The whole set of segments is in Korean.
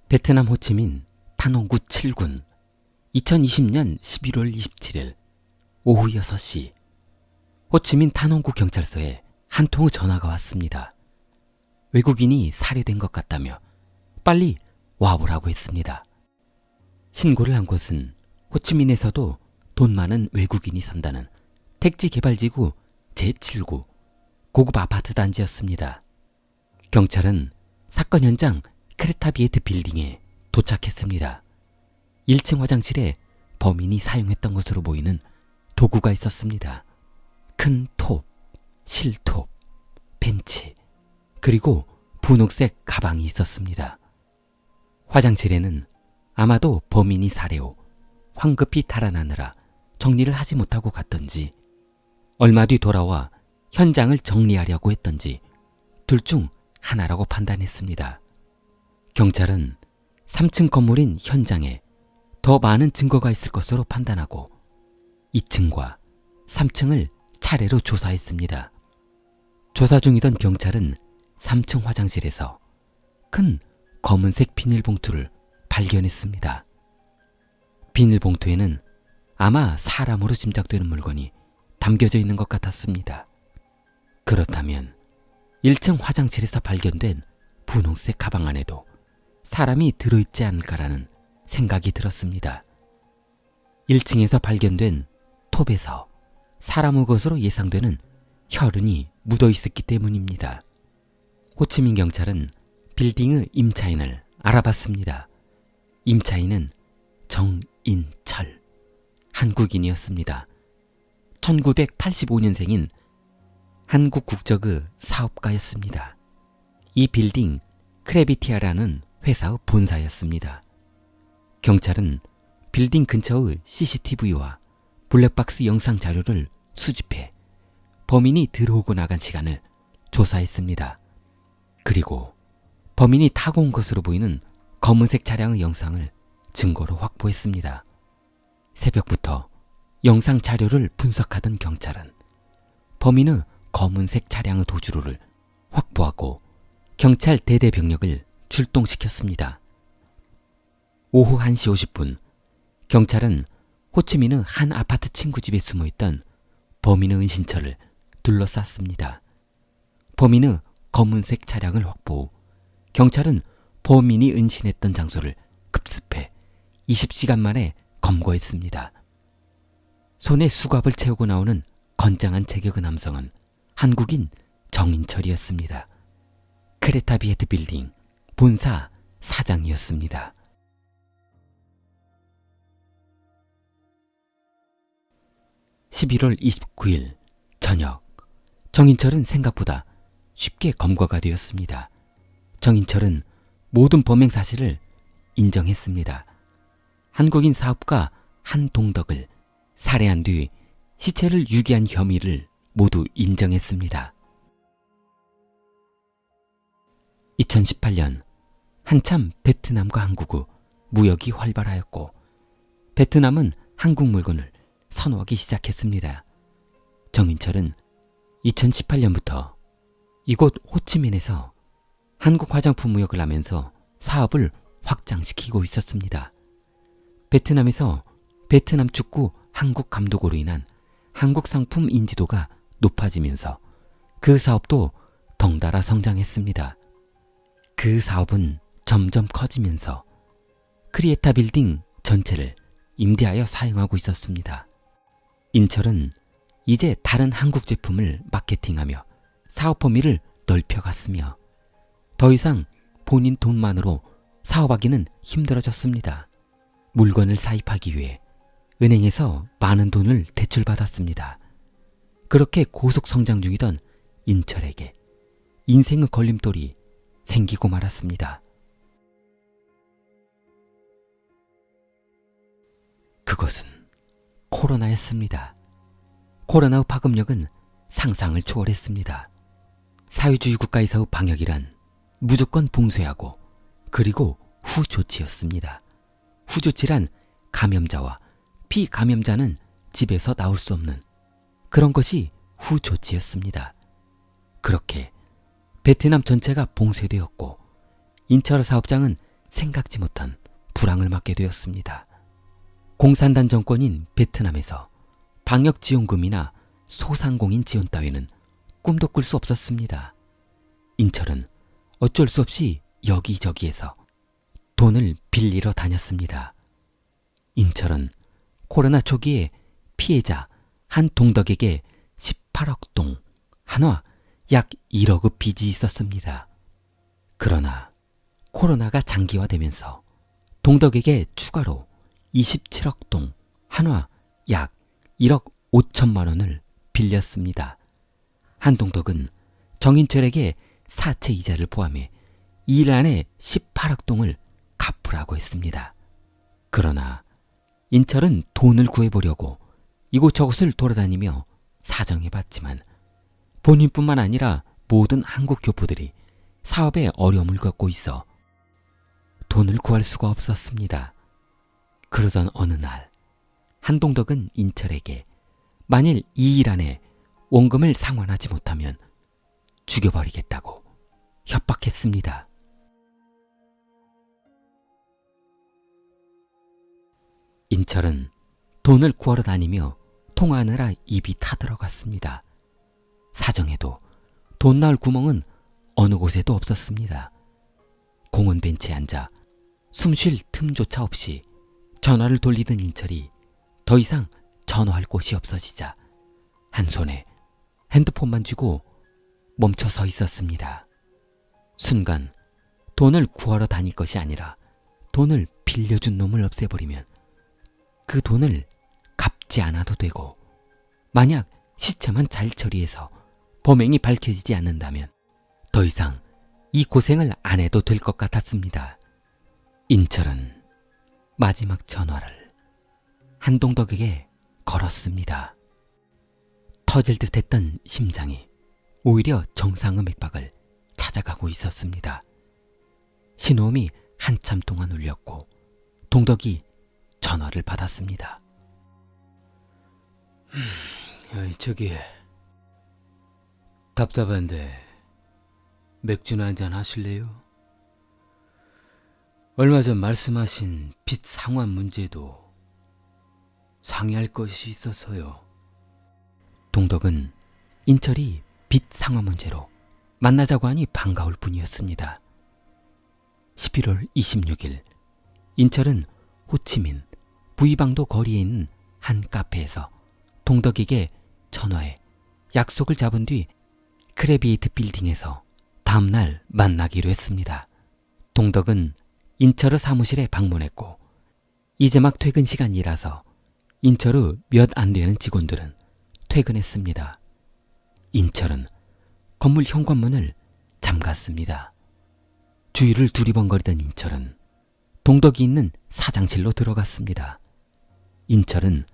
베트남 호치민 탄홍구 7군 2020년 11월 27일 오후 6시 호치민 탄홍구 경찰서에 한 통의 전화가 왔습니다. 외국인이 살해된 것 같다며 빨리 와보라고 했습니다. 신고를 한 곳은 호치민에서도 돈 많은 외국인이 산다는 택지개발지구 제7구 고급 아파트 단지였습니다. 경찰은 사건 현장 크레타비에트 빌딩에 도착했습니다. 1층 화장실에 범인이 사용했던 것으로 보이는 도구가 있었습니다. 큰 톱, 실톱, 벤치, 그리고 분홍색 가방이 있었습니다. 화장실에는 아마도 범인이 살해 후 황급히 달아나느라 정리를 하지 못하고 갔던지 얼마 뒤 돌아와 현장을 정리하려고 했던지 둘 중 하나라고 판단했습니다. 경찰은 3층 건물인 현장에 더 많은 증거가 있을 것으로 판단하고 2층과 3층을 차례로 조사했습니다. 조사 중이던 경찰은 3층 화장실에서 큰 검은색 비닐봉투를 발견했습니다. 비닐봉투에는 아마 사람으로 짐작되는 물건이 담겨져 있는 것 같았습니다. 그렇다면 1층 화장실에서 발견된 분홍색 가방 안에도 사람이 들어있지 않을까라는 생각이 들었습니다. 1층에서 발견된 톱에서 사람의 것으로 예상되는 혈흔이 묻어 있었기 때문입니다. 호치민 경찰은 빌딩의 임차인을 알아봤습니다. 임차인은 정인철, 한국인이었습니다. 1985년생인 한국 국적의 사업가였습니다. 이 빌딩 크레비티아라는 회사의 본사였습니다. 경찰은 빌딩 근처의 CCTV와 블랙박스 영상 자료를 수집해 범인이 들어오고 나간 시간을 조사했습니다. 그리고 범인이 타고 온 것으로 보이는 검은색 차량의 영상을 증거로 확보했습니다. 새벽부터 영상 자료를 분석하던 경찰은 범인의 검은색 차량의 도주로를 확보하고 경찰 대대병력을 출동시켰습니다. 오후 1시 50분 경찰은 호치민의 한 아파트 친구 집에 숨어있던 범인의 은신처를 둘러쌌습니다. 범인의 검은색 차량을 확보 후 경찰은 범인이 은신했던 장소를 급습해 20시간 만에 검거했습니다. 손에 수갑을 채우고 나오는 건장한 체격의 남성은 한국인 정인철이었습니다. 크레타비에트 빌딩 본사 사장이었습니다. (11월 29일) 저녁 정인철은 생각보다 쉽게 검거가 되었습니다. 정인철은 모든 범행 사실을 인정했습니다. 한국인 사업가 한동덕을 살해한 뒤 시체를 유기한 혐의를 모두 인정했습니다. 2018년 한참 베트남과 한국의 무역이 활발하였고 베트남은 한국 물건을 선호하기 시작했습니다. 정인철은 2018년부터 이곳 호치민에서 한국 화장품 무역을 하면서 사업을 확장시키고 있었습니다. 베트남에서 베트남 축구 한국 감독으로 인한 한국 상품 인지도가 높아지면서 그 사업도 덩달아 성장했습니다. 그 사업은 점점 커지면서 크리에타 빌딩 전체를 임대하여 사용하고 있었습니다. 인철은 이제 다른 한국 제품을 마케팅하며 사업 범위를 넓혀갔으며 더 이상 본인 돈만으로 사업하기는 힘들어졌습니다. 물건을 사입하기 위해 은행에서 많은 돈을 대출받았습니다. 그렇게 고속 성장 중이던 인철에게 인생의 걸림돌이 생기고 말았습니다. 그것은 코로나였습니다. 코로나의 파급력은 상상을 초월했습니다. 사회주의 국가에서의 방역이란 무조건 봉쇄하고 그리고 후조치였습니다. 후조치란 감염자와 피감염자는 집에서 나올 수 없는 그런 것이 후조치였습니다. 그렇게 베트남 전체가 봉쇄되었고 인철 사업장은 생각지 못한 불황을 맞게 되었습니다. 공산당 정권인 베트남에서 방역 지원금이나 소상공인 지원 따위는 꿈도 꿀 수 없었습니다. 인철은 어쩔 수 없이 여기저기에서 돈을 빌리러 다녔습니다. 인철은 코로나 초기에 피해자 한 동덕에게 18억 동, 한화 약 1억의 빚이 있었습니다. 그러나 코로나가 장기화되면서 동덕에게 추가로 27억 동, 한화 약 1억 5천만 원을 빌렸습니다. 한동덕은 정인철에게 사채 이자를 포함해 2일 안에 18억 동을 갚으라고 했습니다. 그러나 인철은 돈을 구해보려고 이곳저곳을 돌아다니며 사정해봤지만 본인뿐만 아니라 모든 한국 교포들이 사업에 어려움을 겪고 있어 돈을 구할 수가 없었습니다. 그러던 어느 날 한동덕은 인철에게 만일 2일 안에 원금을 상환하지 못하면 죽여버리겠다고 협박했습니다. 인철은 돈을 구하러 다니며 통화하느라 입이 타들어갔습니다. 사정해도 돈 나올 구멍은 어느 곳에도 없었습니다. 공원 벤치에 앉아 숨 쉴 틈조차 없이 전화를 돌리던 인철이 더 이상 전화할 곳이 없어지자 한 손에 핸드폰만 쥐고 멈춰 서 있었습니다. 순간 돈을 구하러 다닐 것이 아니라 돈을 빌려준 놈을 없애버리면 그 돈을 갚지 않아도 되고 만약 시체만 잘 처리해서 범행이 밝혀지지 않는다면 더 이상 이 고생을 안 해도 될 것 같았습니다. 인철은 마지막 전화를 한동덕에게 걸었습니다. 터질 듯했던 심장이 오히려 정상의 맥박을 찾아가고 있었습니다. 신호음이 한참 동안 울렸고 동덕이 전화를 받았습니다. 저기 답답한데 맥주나 한잔 하실래요? 얼마 전 말씀하신 빚 상환 문제도 상의할 것이 있어서요. 동덕은 인철이 빚 상환 문제로 만나자고 하니 반가울 뿐이었습니다. 11월 26일 인철은 호치민 부이방도 거리에 있는 한 카페에서 동덕에게 전화해 약속을 잡은 뒤 크레비에이트 빌딩에서 다음날 만나기로 했습니다. 동덕은 인철의 사무실에 방문했고 이제 막 퇴근 시간이라서 인철의 몇 안 되는 직원들은 퇴근했습니다. 인철은 건물 현관문을 잠갔습니다. 주위를 두리번거리던 인철은 동덕이 있는 사장실로 들어갔습니다. 인철은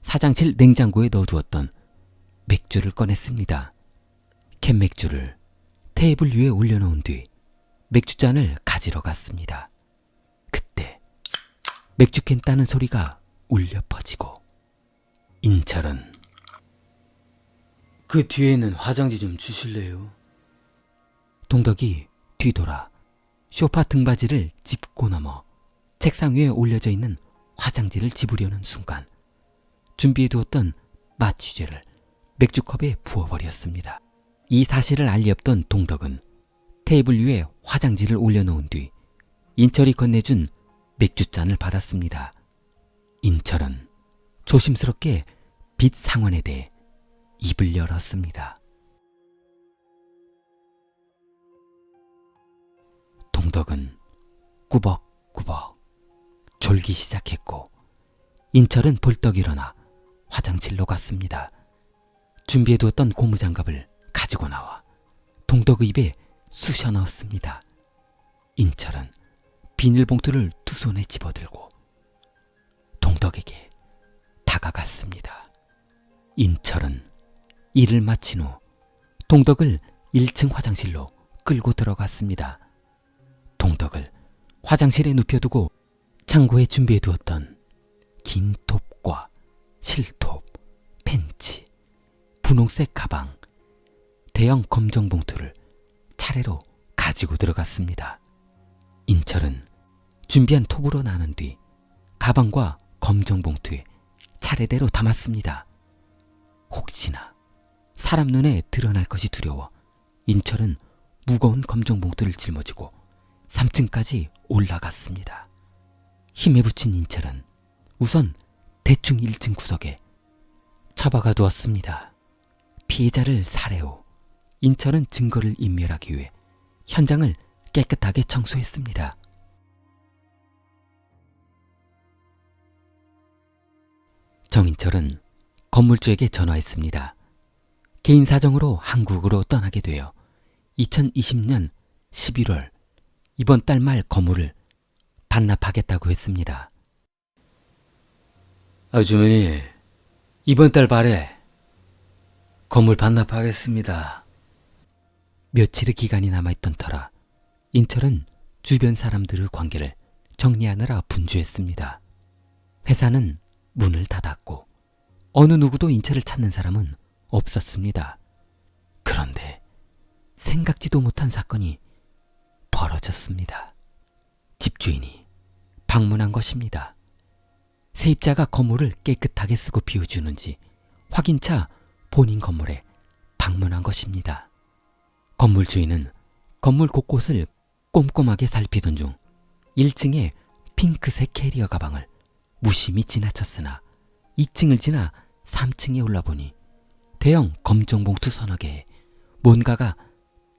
사장실 냉장고에 넣어두었던 맥주를 꺼냈습니다. 캔 맥주를 테이블 위에 올려놓은 뒤 맥주잔을 가지러 갔습니다. 그때 맥주캔 따는 소리가 울려 퍼지고 인철은 그 뒤에는 화장지 좀 주실래요? 동덕이 뒤돌아 소파 등받이를 짚고 넘어 책상 위에 올려져 있는 화장지를 집으려는 순간 준비해두었던 마취제를 맥주컵에 부어버렸습니다. 이 사실을 알 리 없던 동덕은 테이블 위에 화장지를 올려놓은 뒤 인철이 건네준 맥주잔을 받았습니다. 인철은 조심스럽게 빚 상환에 대해 입을 열었습니다. 동덕은 꾸벅꾸벅 졸기 시작했고 인철은 벌떡 일어나 화장실로 갔습니다. 준비해두었던 고무장갑을 가지고 나와 동덕의 입에 쑤셔 넣었습니다. 인철은 비닐봉투를 두 손에 집어들고 동덕에게 다가갔습니다. 인철은 일을 마친 후 동덕을 1층 화장실로 끌고 들어갔습니다. 동덕을 화장실에 눕혀두고 창고에 준비해두었던 긴 톱과 실톱, 펜치, 분홍색 가방, 대형 검정 봉투를 차례로 가지고 들어갔습니다. 인철은 준비한 톱으로 나눈 뒤 가방과 검정 봉투에 차례대로 담았습니다. 혹시나 사람 눈에 드러날 것이 두려워 인철은 무거운 검정 봉투를 짊어지고 3층까지 올라갔습니다. 힘에 부친 인철은 우선 대충 1층 구석에 처박아 두었습니다. 피해자를 살해 후 인철은 증거를 인멸하기 위해 현장을 깨끗하게 청소했습니다. 정인철은 건물주에게 전화했습니다. 개인 사정으로 한국으로 떠나게 되어 2020년 11월 이번 달 말 건물을 반납하겠다고 했습니다. 아주머니, 이번 달 말에 건물 반납하겠습니다. 며칠의 기간이 남아있던 터라 인철은 주변 사람들의 관계를 정리하느라 분주했습니다. 회사는 문을 닫았고 어느 누구도 인철을 찾는 사람은 없었습니다. 그런데 생각지도 못한 사건이 벌어졌습니다. 집주인이 방문한 것입니다. 세입자가 건물을 깨끗하게 쓰고 비워주는지 확인차 본인 건물에 방문한 것입니다. 건물 주인은 건물 곳곳을 꼼꼼하게 살피던 중 1층에 핑크색 캐리어 가방을 무심히 지나쳤으나 2층을 지나 3층에 올라보니 대형 검정 봉투 서너 개에 뭔가가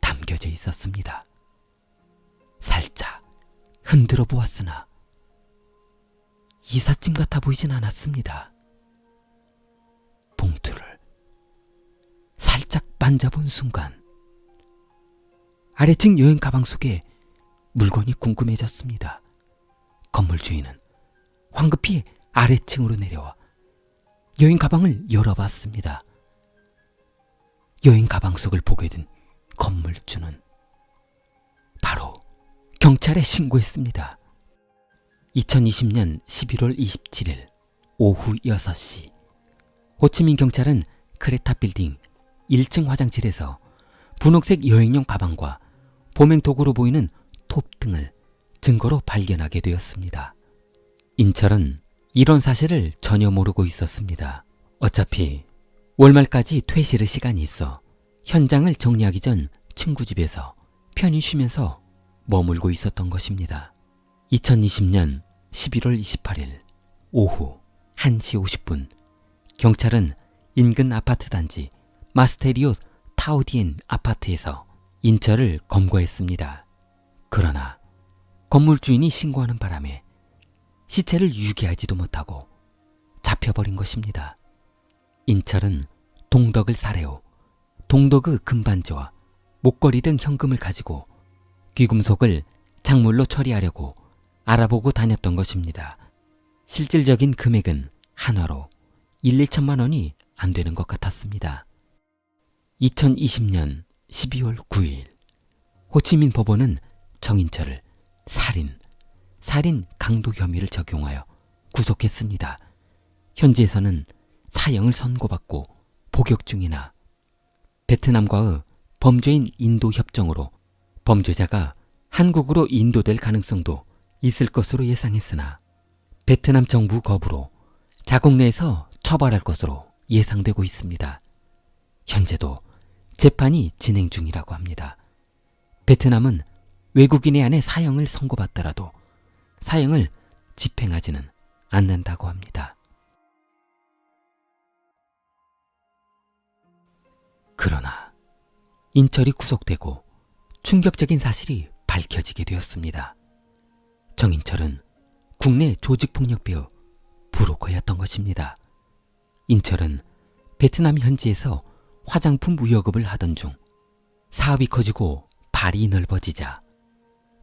담겨져 있었습니다. 살짝 흔들어 보았으나 이삿짐 같아 보이진 않았습니다. 봉투를 살짝 만져본 순간 아래층 여행 가방 속에 물건이 궁금해졌습니다. 건물 주인은 황급히 아래층으로 내려와 여행 가방을 열어봤습니다. 여행 가방 속을 보게 된 건물주는 바로 경찰에 신고했습니다. 2020년 11월 27일 오후 6시 호치민 경찰은 크레타 빌딩 1층 화장실에서 분홍색 여행용 가방과 범행 도구로 보이는 톱 등을 증거로 발견하게 되었습니다. 인철은 이런 사실을 전혀 모르고 있었습니다. 어차피 월말까지 퇴실의 시간이 있어 현장을 정리하기 전 친구 집에서 편히 쉬면서 머물고 있었던 것입니다. 2020년 11월 28일 오후 1시 50분 경찰은 인근 아파트 단지 마스테리오 타우디엔 아파트에서 인철을 검거했습니다. 그러나 건물 주인이 신고하는 바람에 시체를 유기하지도 못하고 잡혀버린 것입니다. 인철은 동덕을 살해 후 동덕의 금반지와 목걸이 등 현금을 가지고 귀금속을 작물로 처리하려고 알아보고 다녔던 것입니다. 실질적인 금액은 한화로 1-2천만 원이 안 되는 것 같았습니다. 2020년 12월 9일 호치민 법원은 정인철을 살인 강도 혐의를 적용하여 구속했습니다. 현지에서는 사형을 선고받고 복역 중이나 베트남과의 범죄인 인도 협정으로 범죄자가 한국으로 인도될 가능성도 있을 것으로 예상했으나 베트남 정부 거부로 자국 내에서 처벌할 것으로 예상되고 있습니다. 현재도 재판이 진행 중이라고 합니다. 베트남은 외국인에 한해 사형을 선고받더라도 사형을 집행하지는 않는다고 합니다. 그러나 인철이 구속되고 충격적인 사실이 밝혀지게 되었습니다. 정인철은 국내 조직폭력배의 브로커였던 것입니다. 인철은 베트남 현지에서 화장품 무역업을 하던 중 사업이 커지고 발이 넓어지자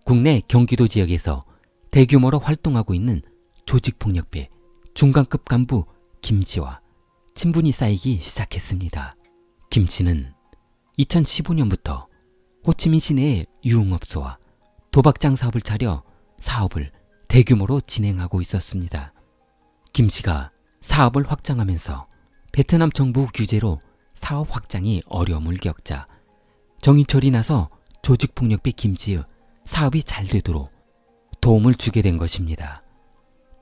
국내 경기도 지역에서 대규모로 활동하고 있는 조직폭력배 중간급 간부 김씨와 친분이 쌓이기 시작했습니다. 김씨는 2015년부터 호치민 시내의 유흥업소와 도박장 사업을 차려 사업을 대규모로 진행하고 있었습니다. 김씨가 사업을 확장하면서 베트남 정부 규제로 사업 확장이 어려움을 겪자 정인철이 나서 조직폭력배 김씨의 사업이 잘 되도록 도움을 주게 된 것입니다.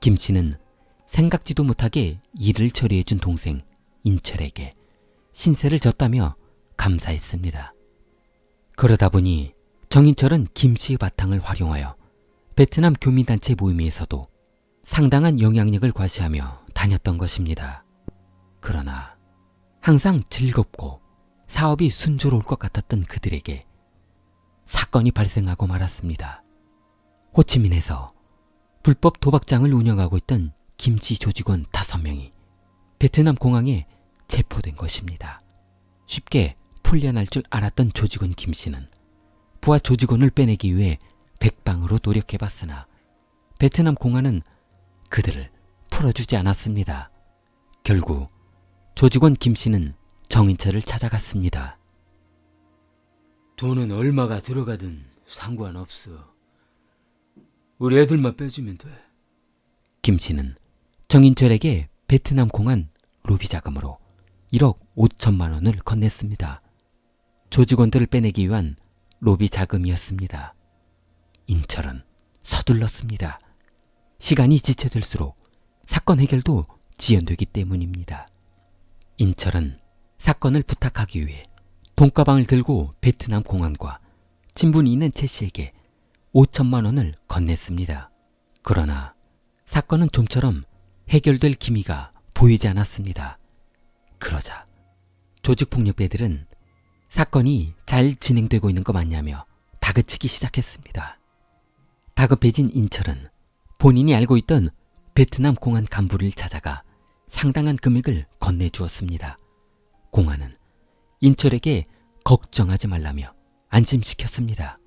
김 씨는 생각지도 못하게 일을 처리해준 동생 인철에게 신세를 졌다며 감사했습니다. 그러다 보니 정인철은 김 씨의 바탕을 활용하여 베트남 교민단체 모임에서도 상당한 영향력을 과시하며 다녔던 것입니다. 그러나 항상 즐겁고 사업이 순조로울 것 같았던 그들에게 사건이 발생하고 말았습니다. 호치민에서 불법 도박장을 운영하고 있던 김씨 조직원 5명이 베트남 공항에 체포된 것입니다. 쉽게 풀려날 줄 알았던 조직원 김씨는 부하 조직원을 빼내기 위해 백방으로 노력해봤으나 베트남 공안은 그들을 풀어주지 않았습니다. 결국 조직원 김씨는 정인철을 찾아갔습니다. 돈은 얼마가 들어가든 상관없어. 우리 애들만 빼주면 돼. 김씨는 정인철에게 베트남 공안 로비 자금으로 1억 5천만 원을 건넸습니다. 조직원들을 빼내기 위한 로비 자금이었습니다. 인철은 서둘렀습니다. 시간이 지체될수록 사건 해결도 지연되기 때문입니다. 인철은 사건을 부탁하기 위해 돈가방을 들고 베트남 공안과 친분이 있는 최 씨에게 5천만 원을 건넸습니다. 그러나 사건은 좀처럼 해결될 기미가 보이지 않았습니다. 그러자 조직폭력배들은 사건이 잘 진행되고 있는 것 맞냐며 다그치기 시작했습니다. 다급해진 인철은 본인이 알고 있던 베트남 공안 간부를 찾아가 상당한 금액을 건네주었습니다. 공안은 인철에게 걱정하지 말라며 안심시켰습니다.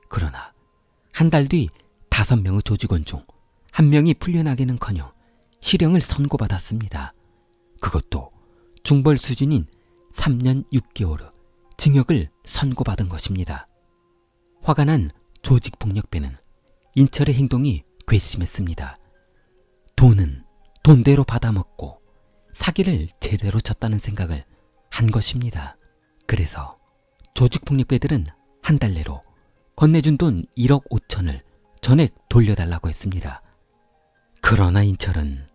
그러나 한 달 뒤 5명의 조직원 중 1명이 풀려나기는커녕 실형을 선고받았습니다. 그것도 중벌 수준인 3년 6개월의 징역을 선고받은 것입니다. 화가 난 조직폭력배는 인철의 행동이 괘씸했습니다. 돈은 돈대로 받아먹고 사기를 제대로 쳤다는 생각을 한 것입니다. 그래서 조직폭력배들은 한 달 내로 건네준 돈 1억 5천을 전액 돌려달라고 했습니다. 그러나 인철은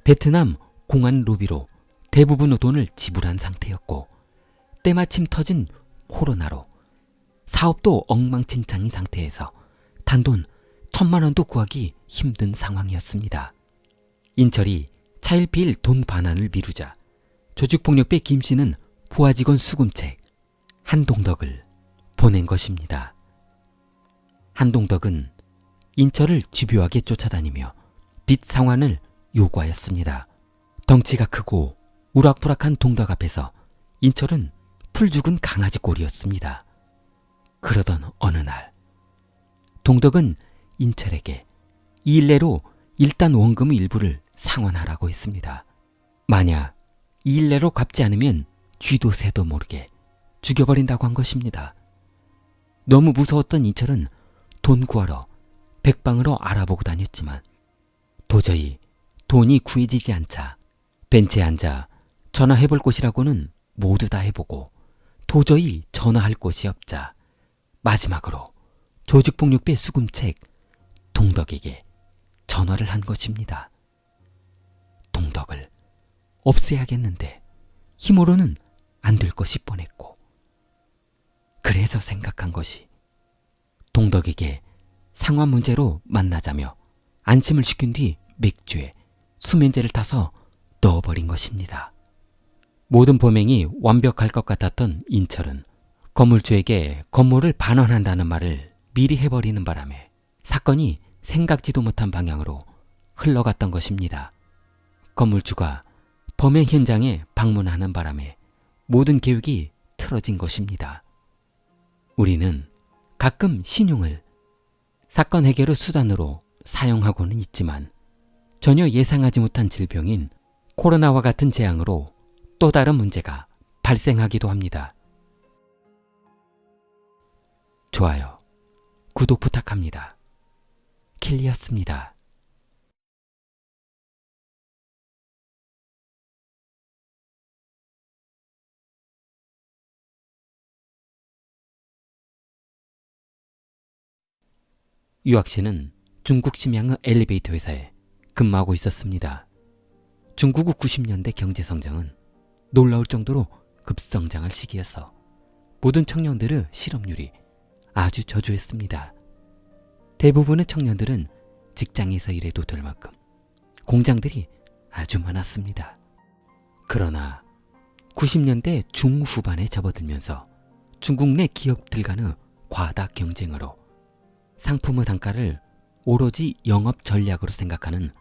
베트남 공안 로비로 대부분의 돈을 지불한 상태였고 때마침 터진 코로나로 사업도 엉망진창인 상태에서 단돈 1,000만 원도 구하기 힘든 상황이었습니다. 인철이 차일피일 돈 반환을 미루자 조직폭력배 김씨는 부하 직원 수금책 한동덕을 보낸 것입니다. 한동덕은 인철을 집요하게 쫓아다니며 빚 상환을 요구하였습니다. 덩치가 크고 우락부락한 동덕 앞에서 인철은 풀죽은 강아지 꼴이었습니다. 그러던 어느 날 동덕은 인철에게 이 일 내로 일단 원금의 일부를 상환하라고 했습니다. 만약 이 일 내로 갚지 않으면 쥐도 새도 모르게 죽여버린다고 한 것입니다. 너무 무서웠던 인철은 돈 구하러 백방으로 알아보고 다녔지만 도저히 돈이 구해지지 않자 벤치에 앉아 전화해볼 곳이라고는 모두 다 해보고 도저히 전화할 곳이 없자 마지막으로 조직폭력배 수금책 동덕에게 전화를 한 것입니다. 동덕을 없애야겠는데 힘으로는 안 될 것이 뻔했고 그래서 생각한 것이 동덕에게 상환 문제로 만나자며 안심을 시킨 뒤 맥주에 수면제를 타서 넣어버린 것입니다. 모든 범행이 완벽할 것 같았던 인철은 건물주에게 건물을 반환한다는 말을 미리 해버리는 바람에 사건이 생각지도 못한 방향으로 흘러갔던 것입니다. 건물주가 범행 현장에 방문하는 바람에 모든 계획이 틀어진 것입니다. 우리는 가끔 신용을 사건 해결의 수단으로 사용하고는 있지만 전혀 예상하지 못한 질병인 코로나와 같은 재앙으로 또 다른 문제가 발생하기도 합니다. 좋아요, 구독 부탁합니다. 킬리였습니다. 유학 씨는 중국 심양의 엘리베이터 회사에 근무하고 있었습니다. 중국 후 90년대 경제 성장은 놀라울 정도로 급성장할 시기여서 모든 청년들의 실업률이 아주 저조했습니다. 대부분의 청년들은 직장에서 일해도 될 만큼 공장들이 아주 많았습니다. 그러나 90년대 중후반에 접어들면서 중국 내 기업들 간의 과다 경쟁으로 상품의 단가를 오로지 영업 전략으로 생각하는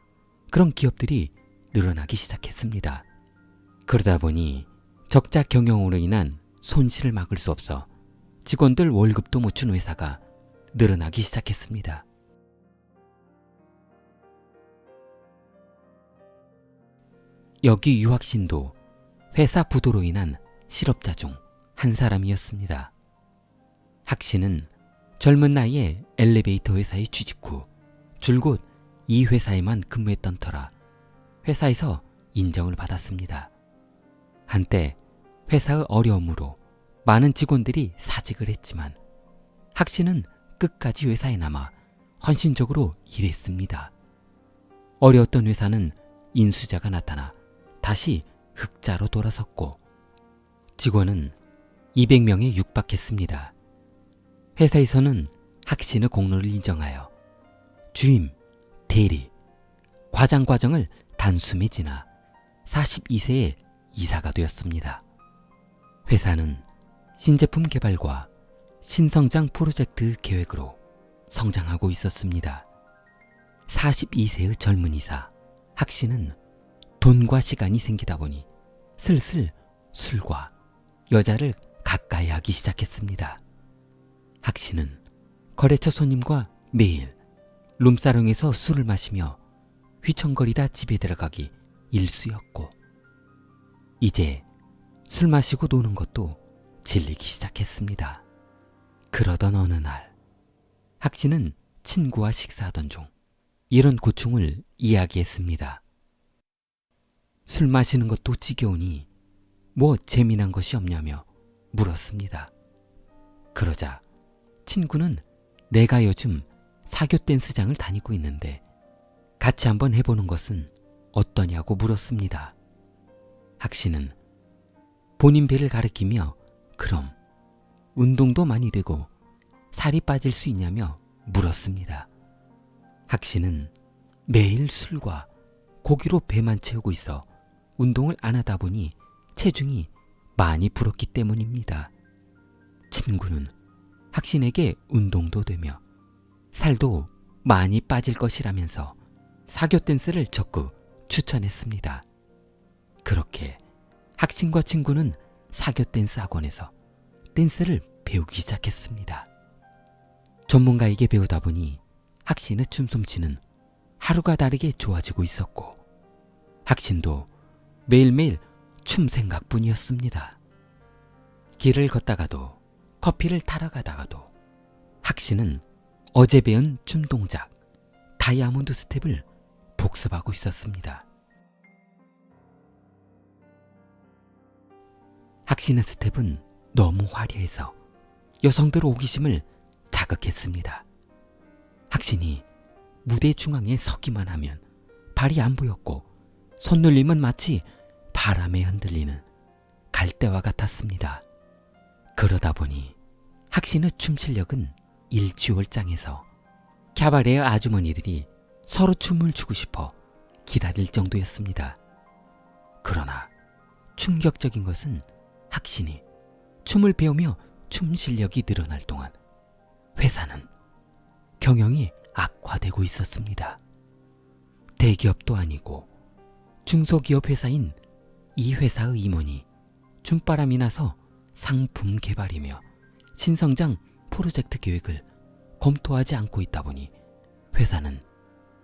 그런 기업들이 늘어나기 시작했습니다. 그러다 보니 적자 경영으로 인한 손실을 막을 수 없어 직원들 월급도 못 주는 회사가 늘어나기 시작했습니다. 여기 유학신도 회사 부도로 인한 실업자 중 한 사람이었습니다. 학신은 젊은 나이에 엘리베이터 회사에 취직 후 줄곧 이 회사에만 근무했던 터라 회사에서 인정을 받았습니다. 한때 회사의 어려움으로 많은 직원들이 사직을 했지만 학신은 끝까지 회사에 남아 헌신적으로 일했습니다. 어려웠던 회사는 인수자가 나타나 다시 흑자로 돌아섰고 직원은 200명에 육박했습니다. 회사에서는 학신의 공로를 인정하여 주임, 대리, 과장 과정을 단숨에 지나 42세에 이사가 되었습니다. 회사는 신제품 개발과 신성장 프로젝트 계획으로 성장하고 있었습니다. 42세의 젊은 이사 학신은 돈과 시간이 생기다 보니 슬슬 술과 여자를 가까이 하기 시작했습니다. 학신은 거래처 손님과 매일 룸사롱에서 술을 마시며 휘청거리다 집에 들어가기 일쑤였고 이제 술 마시고 노는 것도 질리기 시작했습니다. 그러던 어느 날 학신은 친구와 식사하던 중 이런 고충을 이야기했습니다. 술 마시는 것도 지겨우니 뭐 재미난 것이 없냐며 물었습니다. 그러자 친구는 내가 요즘 사교 댄스장을 다니고 있는데 같이 한번 해보는 것은 어떠냐고 물었습니다. 학신은 본인 배를 가리키며 그럼 운동도 많이 되고 살이 빠질 수 있냐며 물었습니다. 학신은 매일 술과 고기로 배만 채우고 있어 운동을 안 하다 보니 체중이 많이 불었기 때문입니다. 친구는 학신에게 운동도 되며 살도 많이 빠질 것이라면서 사교 댄스를 적극 추천했습니다. 그렇게 학신과 친구는 사교 댄스 학원에서 댄스를 배우기 시작했습니다. 전문가에게 배우다 보니 학신의 춤솜씨는 하루가 다르게 좋아지고 있었고 학신도 매일매일 춤 생각뿐이었습니다. 길을 걷다가도 커피를 타러 가다가도 학신은 어제 배운 춤 동작 다이아몬드 스텝을 복습하고 있었습니다. 학신의 스텝은 너무 화려해서 여성들의 호기심을 자극했습니다. 학신이 무대 중앙에 서기만 하면 발이 안 보였고 손놀림은 마치 바람에 흔들리는 갈대와 같았습니다. 그러다 보니 학신의 춤 실력은 일취월장해서 캬바레의 아주머니들이 서로 춤을 추고 싶어 기다릴 정도였습니다. 그러나 충격적인 것은 학신이 춤을 배우며 춤 실력이 늘어날 동안 회사는 경영이 악화되고 있었습니다. 대기업도 아니고 중소기업 회사인 이 회사의 임원이 춤바람이 나서 상품 개발이며 신성장 프로젝트 계획을 검토하지 않고 있다 보니 회사는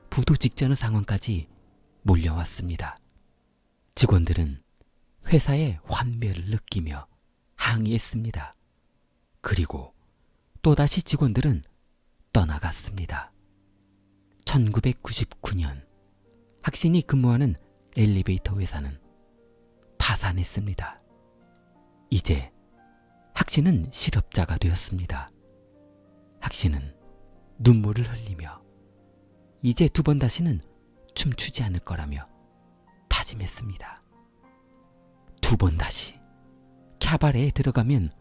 부도 직전의 상황까지 몰려왔습니다. 직원들은 회사의 환멸을 느끼며 항의했습니다. 그리고 또다시 직원들은 떠나갔습니다. 1999년 학신이 근무하는 엘리베이터 회사는 파산했습니다. 이제 학신은 실업자가 되었습니다. 학신은 눈물을 흘리며 이제 2번 다시는 춤추지 않을 거라며 다짐했습니다. 2번 다시 캬바레에 들어가면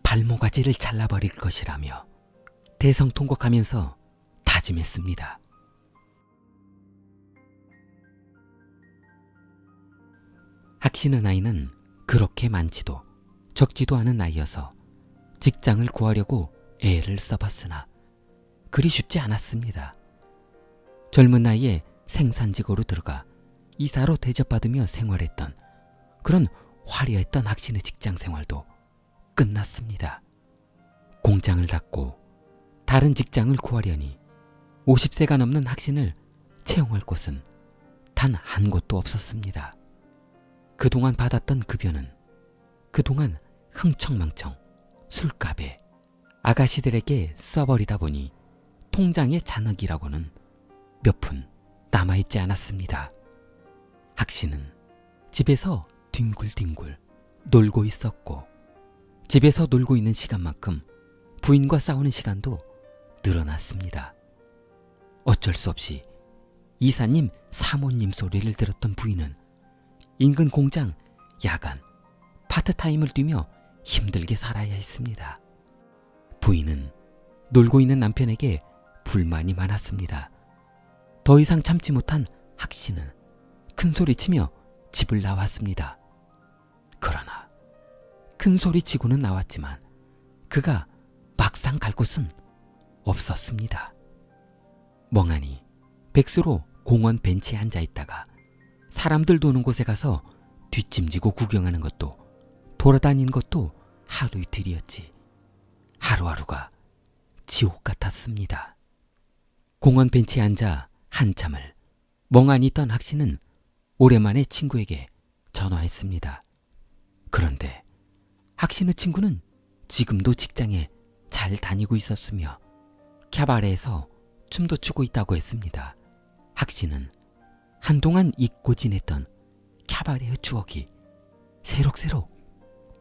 발모가지를 잘라버릴 것이라며 대성통곡하면서 다짐했습니다. 학신의 나이는 그렇게 많지도 적지도 않은 나이여서 직장을 구하려고 애를 써봤으나 그리 쉽지 않았습니다. 젊은 나이에 생산직으로 들어가 이사로 대접받으며 생활했던 그런 화려했던 학신의 직장 생활도 끝났습니다. 공장을 닫고 다른 직장을 구하려니 50세가 넘는 학신을 채용할 곳은 단 한 곳도 없었습니다. 그동안 받았던 급여는 그동안 흥청망청 술값에 아가씨들에게 써버리다 보니 통장의 잔액이라고는 몇 푼 남아있지 않았습니다. 학신은 집에서 뒹굴뒹굴 놀고 있었고 집에서 놀고 있는 시간만큼 부인과 싸우는 시간도 늘어났습니다. 어쩔 수 없이 이사님, 사모님 소리를 들었던 부인은 인근 공장 야간 파트타임을 뛰며 힘들게 살아야 했습니다. 부인은 놀고 있는 남편에게 불만이 많았습니다. 더 이상 참지 못한 학신은 큰 소리치며 집을 나왔습니다. 그러나 큰 소리치고는 나왔지만 그가 막상 갈 곳은 없었습니다. 멍하니 백수로 공원 벤치에 앉아있다가 사람들 도는 곳에 가서 뒷짐지고 구경하는 것도 돌아다니는 것도 하루 이틀이었지 하루하루가 지옥 같았습니다. 공원 벤치에 앉아 한참을 멍하니 있던 학신은 오랜만에 친구에게 전화했습니다. 그런데 학신의 친구는 지금도 직장에 잘 다니고 있었으며 캬바레에서 춤도 추고 있다고 했습니다. 학신은 한동안 잊고 지냈던 캬바레의 추억이 새록새록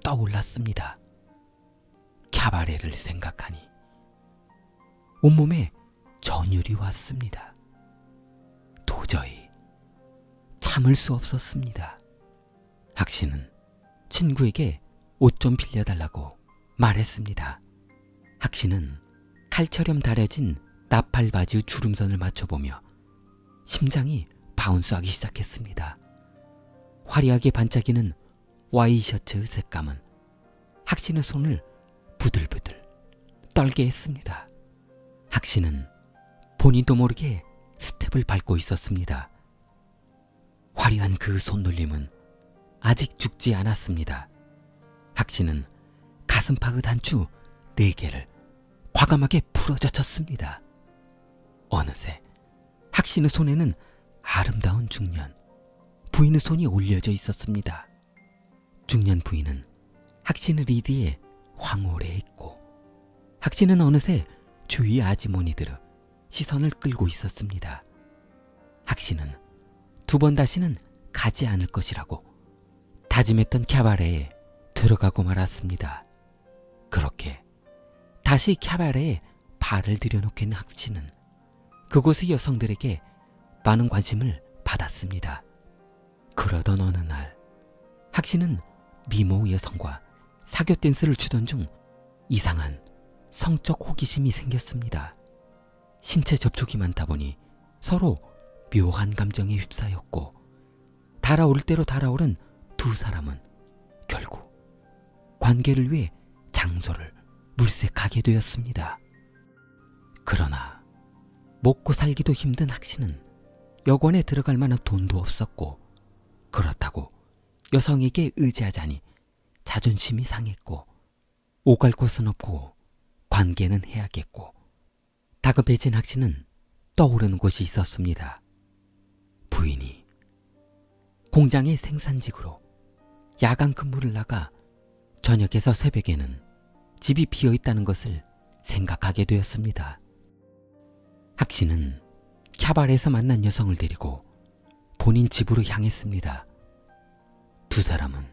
떠올랐습니다. 캬바레를 생각하니 온몸에 전율이 왔습니다. 도저히 참을 수 없었습니다. 학신은 친구에게 옷 좀 빌려달라고 말했습니다. 학신은 칼처럼 다려진 나팔 바지의 주름선을 맞춰보며 심장이 바운스하기 시작했습니다. 화려하게 반짝이는 와이셔츠의 색감은 학신의 손을 부들부들 떨게 했습니다. 학신은 본인도 모르게 스텝을 밟고 있었습니다. 화려한 그 손놀림은 아직 죽지 않았습니다. 학신은 가슴팍의 단추 4개를 과감하게 풀어젖혔습니다. 어느새 학신의 손에는 아름다운 중년 부인의 손이 올려져 있었습니다. 중년 부인은 학신의 리드에 황홀해했고 학신은 어느새 주위 아주머니들의 시선을 끌고 있었습니다. 학신은 2번 다시는 가지 않을 것이라고 다짐했던 캬바레에 들어가고 말았습니다. 그렇게 다시 캬바레에 발을 들여놓게 학신은 그곳의 여성들에게 많은 관심을 받았습니다. 그러던 어느 날 학신은 미모 여성과 사교 댄스를 추던 중 이상한 성적 호기심이 생겼습니다. 신체 접촉이 많다 보니 서로 묘한 감정에 휩싸였고 달아오를 대로 달아오른 2 사람은 결국 관계를 위해 장소를 물색하게 되었습니다. 그러나 먹고 살기도 힘든 학신은 여관에 들어갈 만한 돈도 없었고 그렇다고 여성에게 의지하자니 자존심이 상했고 오갈 곳은 없고 관계는 해야겠고 다급해진 학신은 떠오르는 곳이 있었습니다. 부인이 공장의 생산직으로 야간 근무를 나가 저녁에서 새벽에는 집이 비어있다는 것을 생각하게 되었습니다. 학신은 캬바레에서 만난 여성을 데리고 본인 집으로 향했습니다. 2 사람은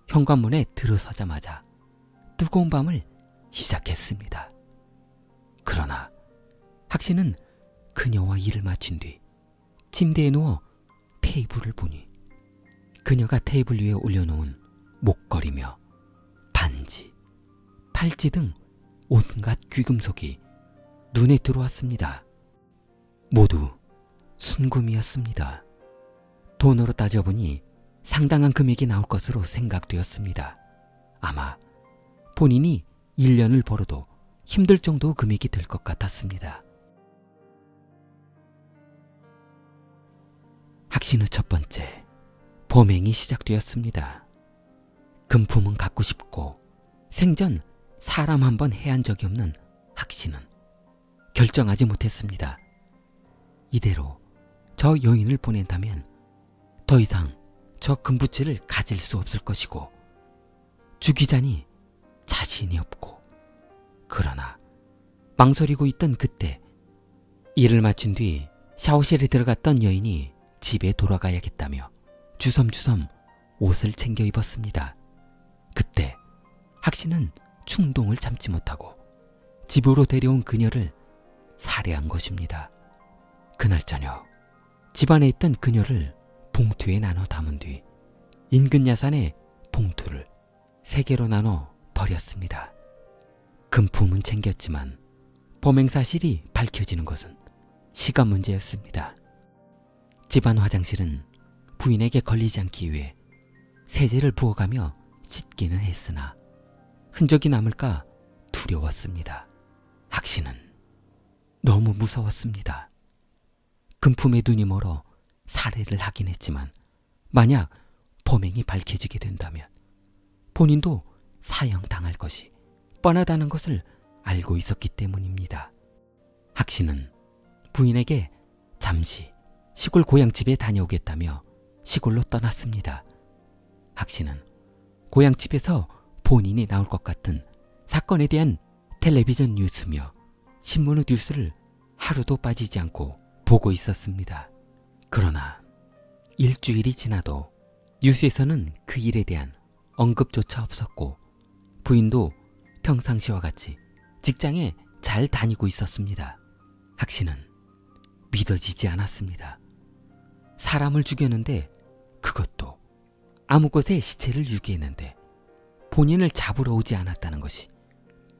현관문에 들어서자마자 뜨거운 밤을 시작했습니다. 그러나 학 씨는 그녀와 일을 마친 뒤 침대에 누워 테이블을 보니 그녀가 테이블 위에 올려놓은 목걸이며 반지, 팔찌 등 온갖 귀금속이 눈에 들어왔습니다. 모두 순금이었습니다. 돈으로 따져보니 상당한 금액이 나올 것으로 생각되었습니다. 아마 본인이 1년을 벌어도 힘들 정도 금액이 될 것 같았습니다. 학 씨의 첫 번째 범행이 시작되었습니다. 금품은 갖고 싶고 생전 사람 한 번 해한 적이 없는 학 씨는 결정하지 못했습니다. 이대로 저 여인을 보낸다면 더 이상 저 금붙이를 가질 수 없을 것이고 죽이자니 자신이 없고, 그러나 망설이고 있던 그때 일을 마친 뒤 샤워실에 들어갔던 여인이 집에 돌아가야겠다며 주섬주섬 옷을 챙겨 입었습니다. 그때 학 씨는 충동을 참지 못하고 집으로 데려온 그녀를 살해한 것입니다. 그날 저녁 집안에 있던 그녀를 봉투에 나눠 담은 뒤 인근 야산에 봉투를 3개로 나눠 버렸습니다. 금품은 챙겼지만 범행 사실이 밝혀지는 것은 시간 문제였습니다. 집안 화장실은 부인에게 걸리지 않기 위해 세제를 부어가며 씻기는 했으나 흔적이 남을까 두려웠습니다. 학 씨는 너무 무서웠습니다. 금품에 눈이 멀어 살해를 하긴 했지만 만약 범행이 밝혀지게 된다면 본인도 사형당할 것이 뻔하다는 것을 알고 있었기 때문입니다. 학 씨는 부인에게 잠시 시골 고향집에 다녀오겠다며 시골로 떠났습니다. 학 씨는 고향집에서 본인이 나올 것 같은 사건에 대한 텔레비전 뉴스며 신문의 뉴스를 하루도 빠지지 않고 보고 있었습니다. 그러나 일주일이 지나도 뉴스에서는 그 일에 대한 언급조차 없었고 부인도 평상시와 같이 직장에 잘 다니고 있었습니다. 학 씨는 믿어지지 않았습니다. 사람을 죽였는데, 그것도 아무 곳에 시체를 유기했는데 본인을 잡으러 오지 않았다는 것이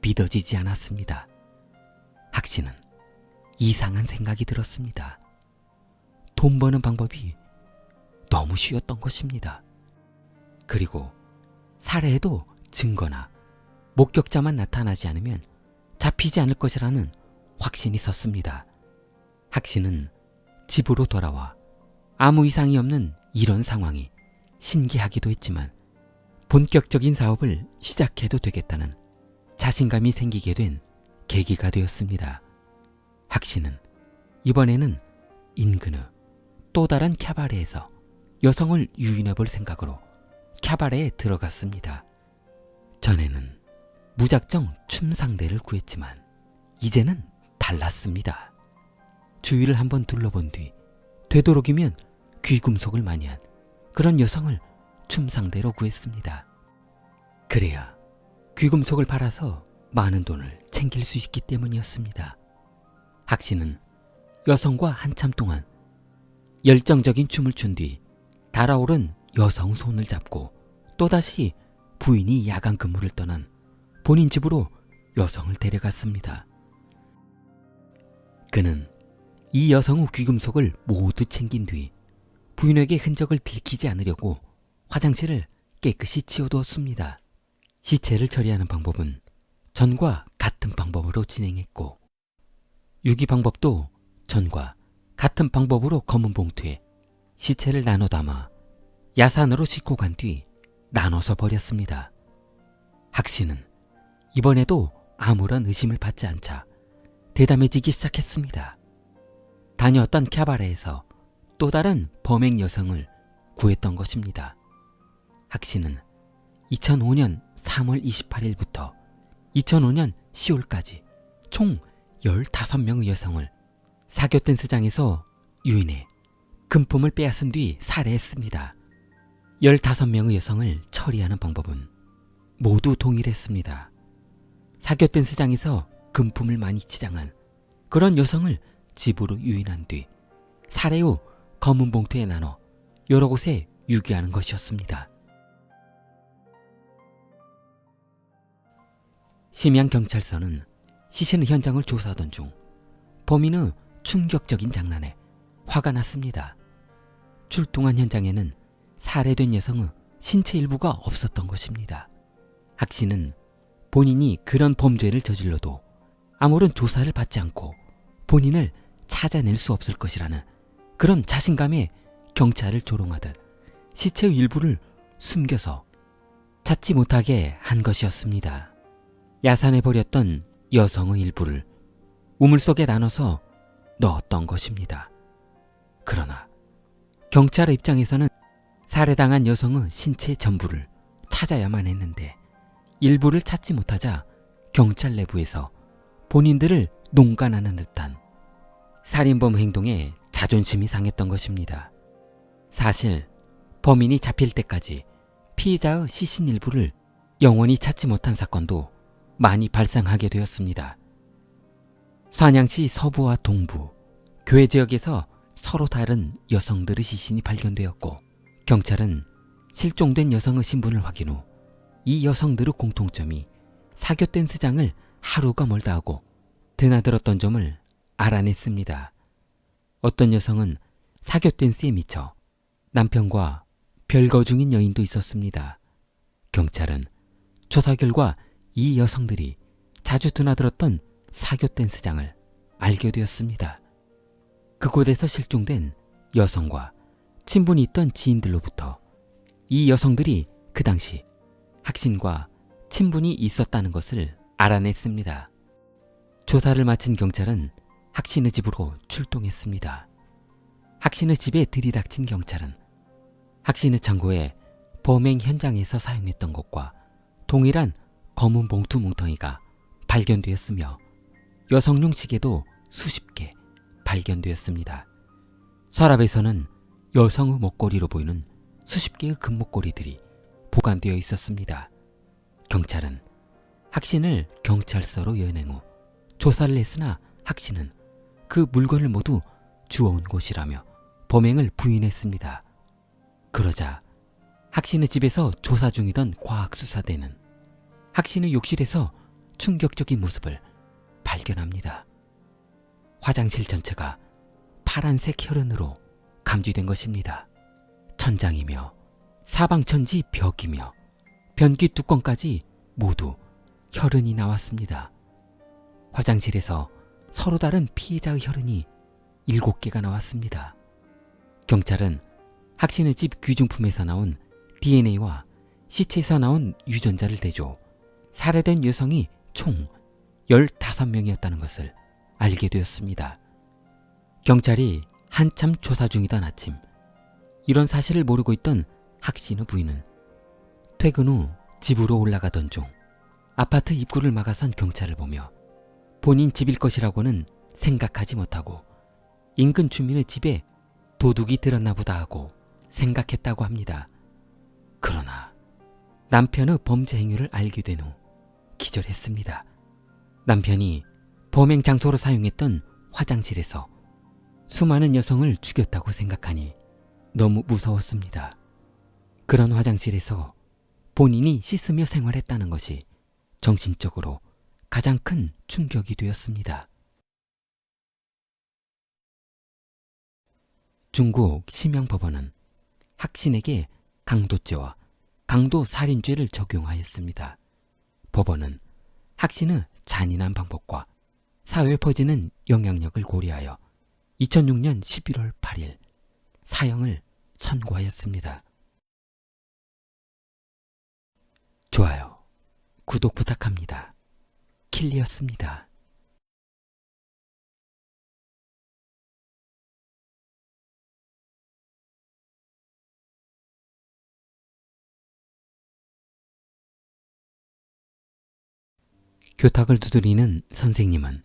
믿어지지 않았습니다. 학 씨는 이상한 생각이 들었습니다. 돈 버는 방법이 너무 쉬웠던 것입니다. 그리고 살해해도 증거나 목격자만 나타나지 않으면 잡히지 않을 것이라는 확신이 섰습니다. 학 씨는 집으로 돌아와 아무 이상이 없는 이런 상황이 신기하기도 했지만 본격적인 사업을 시작해도 되겠다는 자신감이 생기게 된 계기가 되었습니다. 학 씨는 이번에는 인근의 또 다른 캬바레에서 여성을 유인해 볼 생각으로 캬바레에 들어갔습니다. 전에는 무작정 춤 상대를 구했지만 이제는 달랐습니다. 주위를 한번 둘러본 뒤 되도록이면 귀금속을 많이 한 그런 여성을 춤 상대로 구했습니다. 그래야 귀금속을 팔아서 많은 돈을 챙길 수 있기 때문이었습니다. 학 씨는 여성과 한참 동안 열정적인 춤을 춘 뒤 달아오른 여성 손을 잡고 또다시 부인이 야간 근무를 떠난 본인 집으로 여성을 데려갔습니다. 그는 이 여성의 귀금속을 모두 챙긴 뒤 부인에게 흔적을 들키지 않으려고 화장실을 깨끗이 치워두었습니다. 시체를 처리하는 방법은 전과 같은 방법으로 진행했고 유기 방법도 전과 같은 방법으로 검은 봉투에 시체를 나눠 담아 야산으로 싣고 간 뒤 나눠서 버렸습니다. 학 씨는 이번에도 아무런 의심을 받지 않자 대담해지기 시작했습니다. 다녀왔던 캬바레에서 또 다른 범행 여성을 구했던 것입니다. 학 씨는 2005년 3월 28일부터 2005년 10월까지 총 15명의 여성을 사교 댄스장에서 유인해 금품을 빼앗은 뒤 살해했습니다. 15명의 여성을 처리하는 방법은 모두 동일했습니다. 사교 댄스장에서 금품을 많이 치장한 그런 여성을 집으로 유인한 뒤 살해 후 검은 봉투에 나눠 여러 곳에 유기하는 것이었습니다. 심양경찰서는 시신 현장을 조사하던 중 범인의 충격적인 장난에 화가 났습니다. 출동한 현장에는 살해된 여성의 신체 일부가 없었던 것입니다. 학 씨는 본인이 그런 범죄를 저질러도 아무런 조사를 받지 않고 본인을 찾아낼 수 없을 것이라는 그런 자신감에 경찰을 조롱하듯 시체의 일부를 숨겨서 찾지 못하게 한 것이었습니다. 야산해버렸던 여성의 일부를 우물 속에 나눠서 넣었던 것입니다. 그러나 경찰의 입장에서는 살해당한 여성의 신체 전부를 찾아야만 했는데 일부를 찾지 못하자 경찰 내부에서 본인들을 농간하는 듯한 살인범 행동에 자존심이 상했던 것입니다. 사실 범인이 잡힐 때까지 피해자의 시신 일부를 영원히 찾지 못한 사건도 많이 발생하게 되었습니다. 산양시 서부와 동부, 교회 지역에서 서로 다른 여성들의 시신이 발견되었고 경찰은 실종된 여성의 신분을 확인 후 이 여성들의 공통점이 사교 댄스장을 하루가 멀다 하고 드나들었던 점을 알아냈습니다. 어떤 여성은 사교 댄스에 미쳐 남편과 별거 중인 여인도 있었습니다. 경찰은 조사 결과 이 여성들이 자주 드나들었던 사교 댄스장을 알게 되었습니다. 그곳에서 실종된 여성과 친분이 있던 지인들로부터 이 여성들이 그 당시 학신과 친분이 있었다는 것을 알아냈습니다. 조사를 마친 경찰은 학신의 집으로 출동했습니다. 학신의 집에 들이닥친 경찰은 학신의 창고에 범행 현장에서 사용했던 것과 동일한 검은 봉투 뭉텅이가 발견되었으며 여성용 시계도 수십 개 발견되었습니다. 서랍에서는 여성의 목걸이로 보이는 수십 개의 금목걸이들이 보관되어 있었습니다. 경찰은 학신을 경찰서로 연행 후 조사를 했으나 학신은 그 물건을 모두 주워온 곳이라며 범행을 부인했습니다. 그러자 학신의 집에서 조사 중이던 과학수사대는 학신의 욕실에서 충격적인 모습을 발견합니다. 화장실 전체가 파란색 혈흔으로 감지된 것입니다. 천장이며 사방천지 벽이며 변기 뚜껑까지 모두 혈흔이 나왔습니다. 화장실에서 서로 다른 피해자의 혈흔이 7개가 나왔습니다. 경찰은 학신의 집 귀중품에서 나온 DNA와 시체에서 나온 유전자를 대조 살해된 여성이 총 15명이었다는 것을 알게 되었습니다. 경찰이 한참 조사 중이던 아침, 이런 사실을 모르고 있던 학신의 부인은 퇴근 후 집으로 올라가던 중 아파트 입구를 막아선 경찰을 보며 본인 집일 것이라고는 생각하지 못하고 인근 주민의 집에 도둑이 들었나 보다 하고 생각했다고 합니다. 그러나 남편의 범죄 행위를 알게 된 후 기절했습니다. 남편이 범행 장소로 사용했던 화장실에서 수많은 여성을 죽였다고 생각하니 너무 무서웠습니다. 그런 화장실에서 본인이 씻으며 생활했다는 것이 정신적으로 가장 큰 충격이 되었습니다. 중국 심양법원은 학신에게 강도죄와 강도살인죄를 적용하였습니다. 법원은 학신의 잔인한 방법과 사회에 퍼지는 영향력을 고려하여 2006년 11월 8일 사형을 선고하였습니다. 좋아요, 구독 부탁합니다. 킬리였습니다. 교탁을 두드리는 선생님은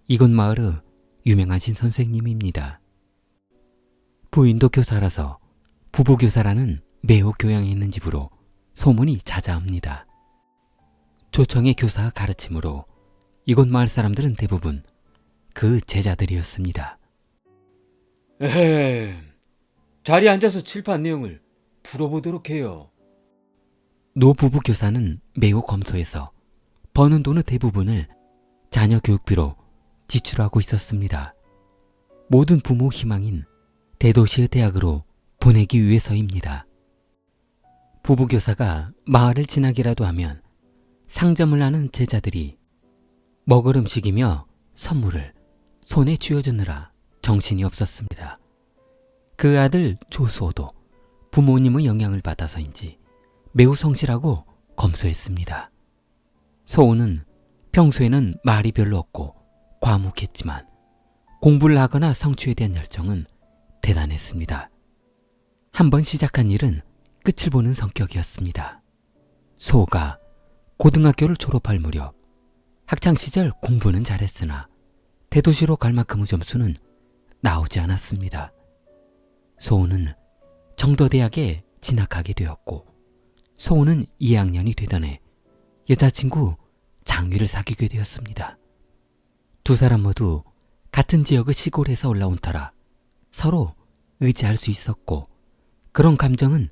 이곳 마을의 유명하신 선생님입니다. 부인도 교사라서 부부교사라는 매우 교양 있는 집으로 소문이 자자합니다. 조청의 교사의 가르침으로 이곳 마을 사람들은 대부분 그 제자들이었습니다. 자리에 앉아서 칠판 내용을 풀어보도록 해요. 노 부부 교사는 매우 검소해서 버는 돈의 대부분을 자녀 교육비로 지출하고 있었습니다. 모든 부모 희망인 대도시의 대학으로 보내기 위해서입니다. 부부 교사가 마을을 지나기라도 하면 상점을 하는 제자들이 먹을 음식이며 선물을 손에 쥐어주느라 정신이 없었습니다. 그 아들 조수호도 부모님의 영향을 받아서인지 매우 성실하고 검소했습니다. 소호는 평소에는 말이 별로 없고 과묵했지만 공부를 하거나 성취에 대한 열정은 대단했습니다. 한번 시작한 일은 끝을 보는 성격이었습니다. 소호가 고등학교를 졸업할 무렵 학창시절 공부는 잘했으나 대도시로 갈 만큼의 점수는 나오지 않았습니다. 소호는 정도대학에 진학하게 되었고 소호는 2학년이 되던 해 여자친구 장유를 사귀게 되었습니다. 두 사람 모두 같은 지역의 시골에서 올라온 터라 서로 의지할 수 있었고 그런 감정은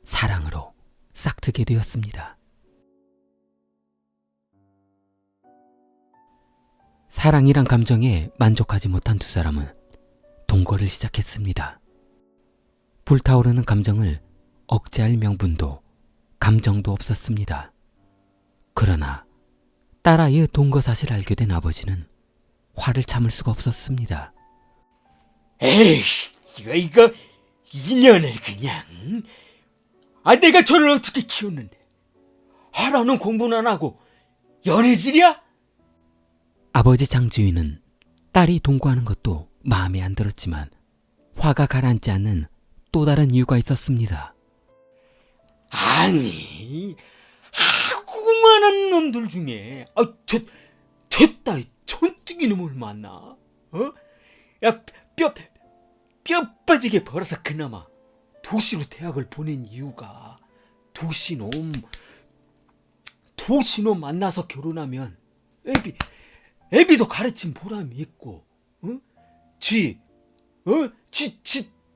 사랑으로 싹트게 되었습니다. 사랑이란 감정에 만족하지 못한 두 사람은 동거를 시작했습니다. 불타오르는 감정을 억제할 명분도 감정도 없었습니다. 그러나 딸아이의 동거 사실을 알게 된 아버지는 화를 참을 수가 없었습니다. 에이, 이거 인연을 그냥. 내가 저를 어떻게 키웠는데 하라는 공부는 안 하고 연애질이야? 아버지 장주인은 딸이 동거하는 것도 마음에 안 들었지만 화가 가라앉지 않는 또 다른 이유가 있었습니다. 아니, 하고 많은 놈들 중에 저 따위 촌뜨기 놈을 만나? 야, 뼈 빠지게 벌어서 그나마 도시로 대학을 보낸 이유가 도시놈 만나서 결혼하면 애비도 가르친 보람이 있고, 지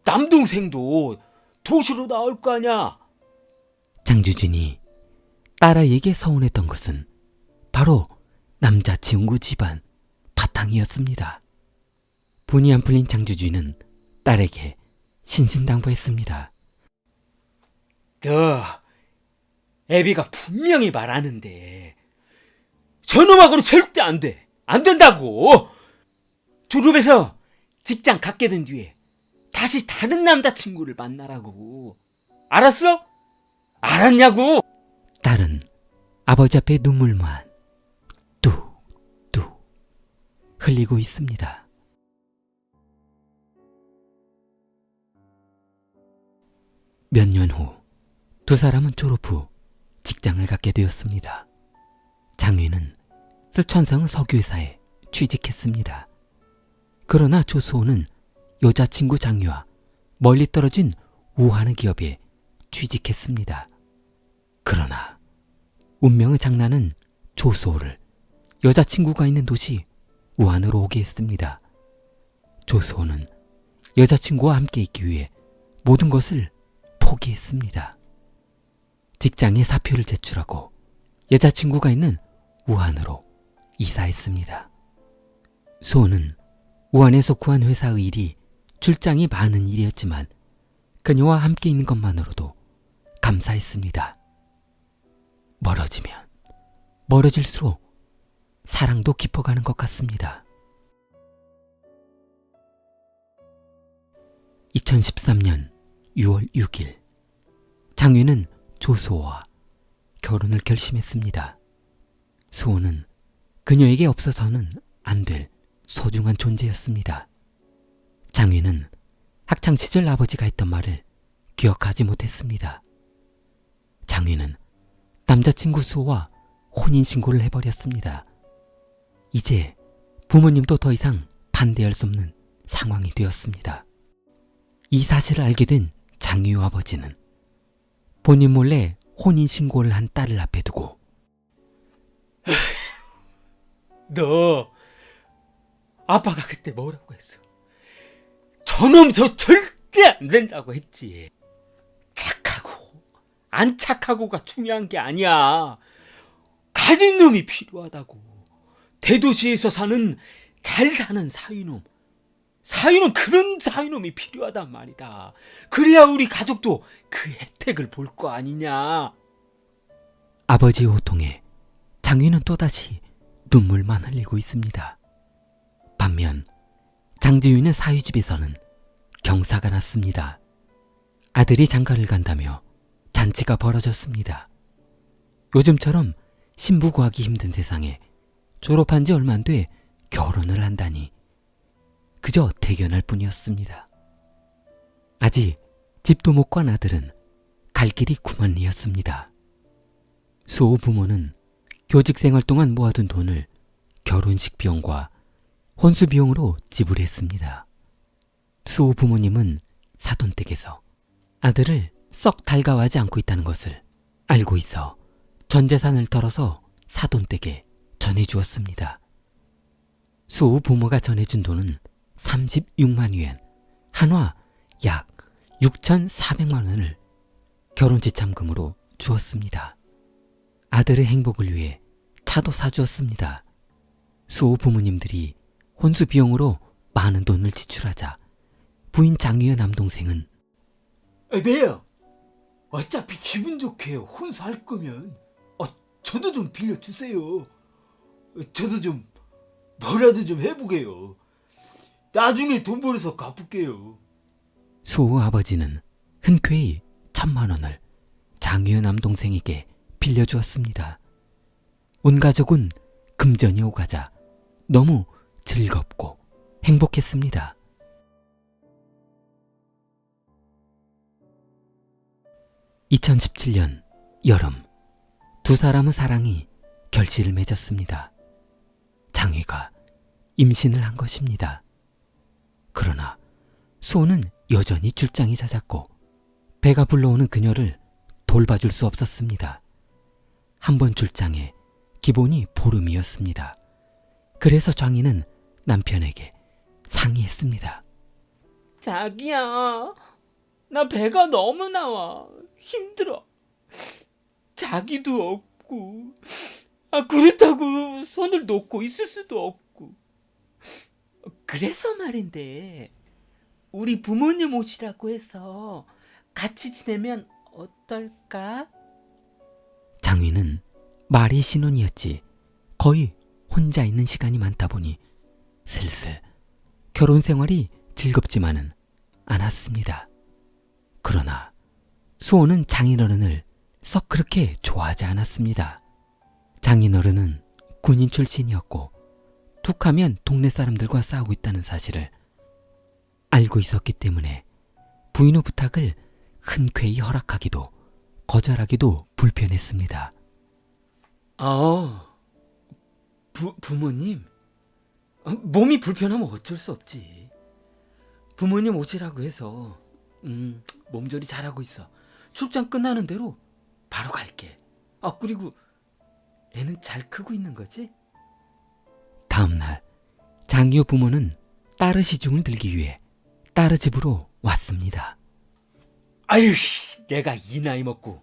남동생도 도시로 나올 거 아냐? 장주진이 딸아이에게 서운했던 것은 바로 남자친구 집안 바탕이었습니다. 분이 안 풀린 장주진은 딸에게 신신당부했습니다. 애비가 분명히 말하는데 저놈하고는 절대 안 돼. 안 된다고. 졸업해서 직장 갖게 된 뒤에 다시 다른 남자친구를 만나라고. 알았어? 알았냐고? 딸은 아버지 앞에 눈물만 뚝뚝 흘리고 있습니다. 몇 년 후 두 사람은 졸업 후 직장을 갖게 되었습니다. 장유는 쓰촨성 석유회사에 취직했습니다. 그러나 조수호는 여자친구 장유와 멀리 떨어진 우한의 기업에 취직했습니다. 그러나 운명의 장난은 조수호를 여자친구가 있는 도시 우한으로 오게 했습니다. 조수호는 여자친구와 함께 있기 위해 모든 것을 포기했습니다. 직장에 사표를 제출하고 여자친구가 있는 우한으로 이사했습니다. 수호는 우한에서 구한 회사의 일이 출장이 많은 일이었지만 그녀와 함께 있는 것만으로도 감사했습니다. 멀어지면 멀어질수록 사랑도 깊어가는 것 같습니다. 2013년 6월 6일 장유는 조수호와 결혼을 결심했습니다. 수호는 그녀에게 없어서는 안 될 소중한 존재였습니다. 장유는 학창시절 아버지가 했던 말을 기억하지 못했습니다. 장유는 남자친구 수호와 혼인신고를 해버렸습니다. 이제 부모님도 더 이상 반대할 수 없는 상황이 되었습니다. 이 사실을 알게 된 장유 아버지는 본인 몰래 혼인신고를 한 딸을 앞에 두고 너 아빠가 그때 뭐라고 했어? 저놈 저 절대 안 된다고 했지. 착하고 안 착하고가 중요한 게 아니야. 가진 놈이 필요하다고. 대도시에서 사는 잘 사는 사위놈, 그런 사위놈이 필요하단 말이다. 그래야 우리 가족도 그 혜택을 볼 거 아니냐. 아버지의 호통에 장유는 또다시 눈물만 흘리고 있습니다. 반면 장지윤의 사위집에서는 경사가 났습니다. 아들이 장가를 간다며 잔치가 벌어졌습니다. 요즘처럼 신부 구하기 힘든 세상에 졸업한 지 얼마 안 돼 결혼을 한다니 그저 대견할 뿐이었습니다. 아직 집도 못 간 아들은 갈 길이 구만리였습니다. 수호 부모는 교직 생활 동안 모아둔 돈을 결혼식 비용과 혼수 비용으로 지불했습니다. 수호 부모님은 사돈댁에서 아들을 썩 달가워하지 않고 있다는 것을 알고 있어 전 재산을 털어서 사돈댁에 전해주었습니다. 수호 부모가 전해준 돈은 36만 위엔, 한화 약 6,400만 원을 결혼지참금으로 주었습니다. 아들의 행복을 위해 차도 사주었습니다. 수호 부모님들이 혼수 비용으로 많은 돈을 지출하자 부인 장유의 남동생은 매요. 어차피 기분 좋게 혼수할 거면 저도 좀 빌려주세요. 저도 좀 뭐라도 좀 해보게요. 나중에 돈 벌어서 갚을게요. 수호 아버지는 흔쾌히 1,000만 원을 장유의 남동생에게 빌려주었습니다. 온 가족은 금전이 오가자 너무 즐겁고 행복했습니다. 2017년 여름, 두 사람의 사랑이 결실을 맺었습니다. 장휘가 임신을 한 것입니다. 그러나 수호는 여전히 출장이 잦았고 배가 불러오는 그녀를 돌봐줄 수 없었습니다. 한 번 출장에 기본이 보름이었습니다. 그래서 장희는 남편에게 상의했습니다. 자기야, 나 배가 너무 나와. 힘들어. 자기도 없고, 그렇다고 손을 놓고 있을 수도 없고. 그래서 말인데, 우리 부모님 오시라고 해서 같이 지내면 어떨까? 장희는 말이 신혼이었지 거의 혼자 있는 시간이 많다 보니 슬슬 결혼 생활이 즐겁지만은 않았습니다. 그러나 수호는 장인어른을 썩 그렇게 좋아하지 않았습니다. 장인어른은 군인 출신이었고 툭하면 동네 사람들과 싸우고 있다는 사실을 알고 있었기 때문에 부인의 부탁을 흔쾌히 허락하기도 거절하기도 불편했습니다. 부모님? 몸이 불편하면 어쩔 수 없지. 부모님 오시라고 해서 몸조리 잘하고 있어. 출장 끝나는 대로 바로 갈게. 그리고 애는 잘 크고 있는 거지? 다음 날 장유 부모는 딸의 시중을 들기 위해 딸의 집으로 왔습니다. 아유, 내가 이 나이 먹고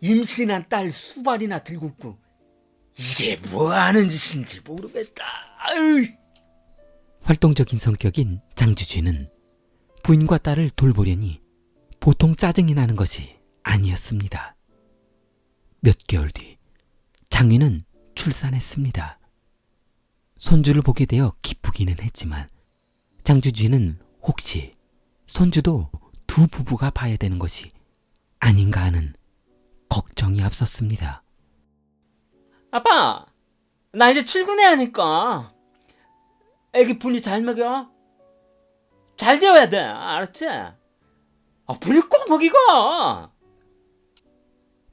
임신한 딸 수발이나 들고 있고 이게 뭐하는 짓인지 모르겠다. 아유. 활동적인 성격인 장주쥐는 부인과 딸을 돌보려니 보통 짜증이 나는 것이 아니었습니다. 몇 개월 뒤 장위는 출산했습니다. 손주를 보게 되어 기쁘기는 했지만 장주쥐는 혹시 손주도 두 부부가 봐야 되는 것이 아닌가 하는 걱정이 앞섰습니다. 아빠, 나 이제 출근해야 하니까 애기 분유 잘 먹여. 잘 재워야 돼, 알았지? 분유 꼭 먹이고.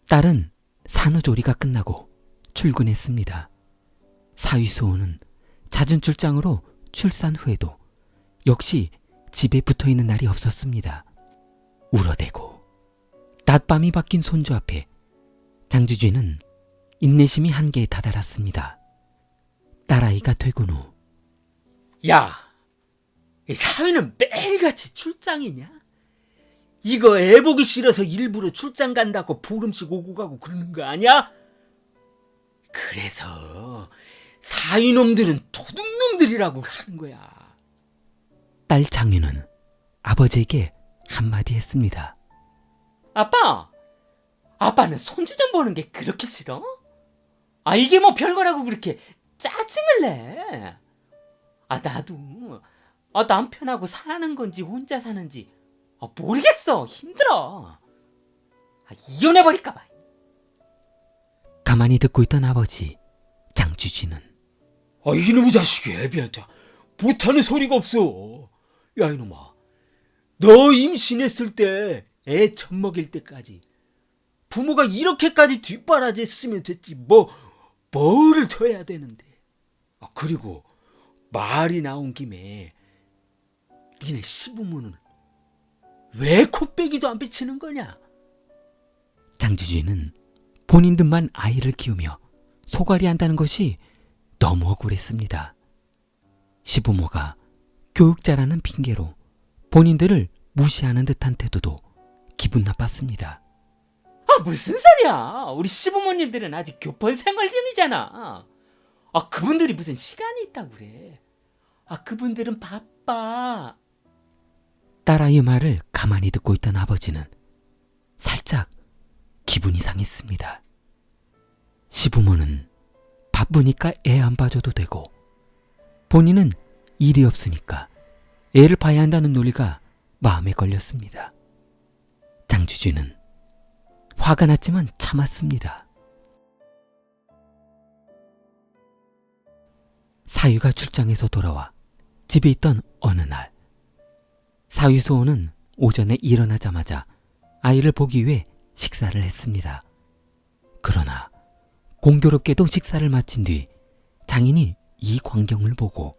딸은 산후조리가 끝나고 출근했습니다. 사위수호는 잦은 출장으로 출산 후에도 역시 집에 붙어있는 날이 없었습니다. 울어대고 낮밤이 바뀐 손주 앞에 장주쥐는 인내심이 한계에 다다랐습니다. 딸아이가 되군 후 야, 이 사위는 매일같이 출장이냐? 이거 애 보기 싫어서 일부러 출장 간다고 보름씩 오고 가고 그러는 거 아니야? 그래서 사위놈들은 도둑놈들이라고 하는 거야. 딸 장윤은 아버지에게 한마디 했습니다. 아빠는 손주 좀 보는 게 그렇게 싫어? 이게 뭐 별거라고 그렇게 짜증을 내? 나도 남편하고 사는 건지 혼자 사는지 모르겠어. 힘들어. 이혼해버릴까 봐. 가만히 듣고 있던 아버지 장주진은 이놈의 자식이 애비한테 못하는 소리가 없어. 야, 이놈아, 너 임신했을 때 애 젖먹일 때까지 부모가 이렇게까지 뒷바라지했으면 됐지 뭐를 더 해야 되는데. 그리고 말이 나온 김에 니네 시부모는 왜 코빼기도 안 비치는 거냐? 장주진은 본인들만 아이를 키우며 소갈이 한다는 것이 너무 억울했습니다. 시부모가 교육자라는 핑계로 본인들을 무시하는 듯한 태도도 기분 나빴습니다. 무슨 소리야? 우리 시부모님들은 아직 교포 생활 중이잖아. 그분들이 무슨 시간이 있다고 그래. 그분들은 바빠. 딸아이의 말을 가만히 듣고 있던 아버지는 살짝 기분이 상했습니다. 시부모는 바쁘니까 애 안 봐줘도 되고 본인은 일이 없으니까 애를 봐야 한다는 논리가 마음에 걸렸습니다. 장주진은 화가 났지만 참았습니다. 사위가 출장에서 돌아와 집에 있던 어느 날 사위 수호는 오전에 일어나자마자 아이를 보기 위해 식사를 했습니다. 그러나 공교롭게도 식사를 마친 뒤 장인이 이 광경을 보고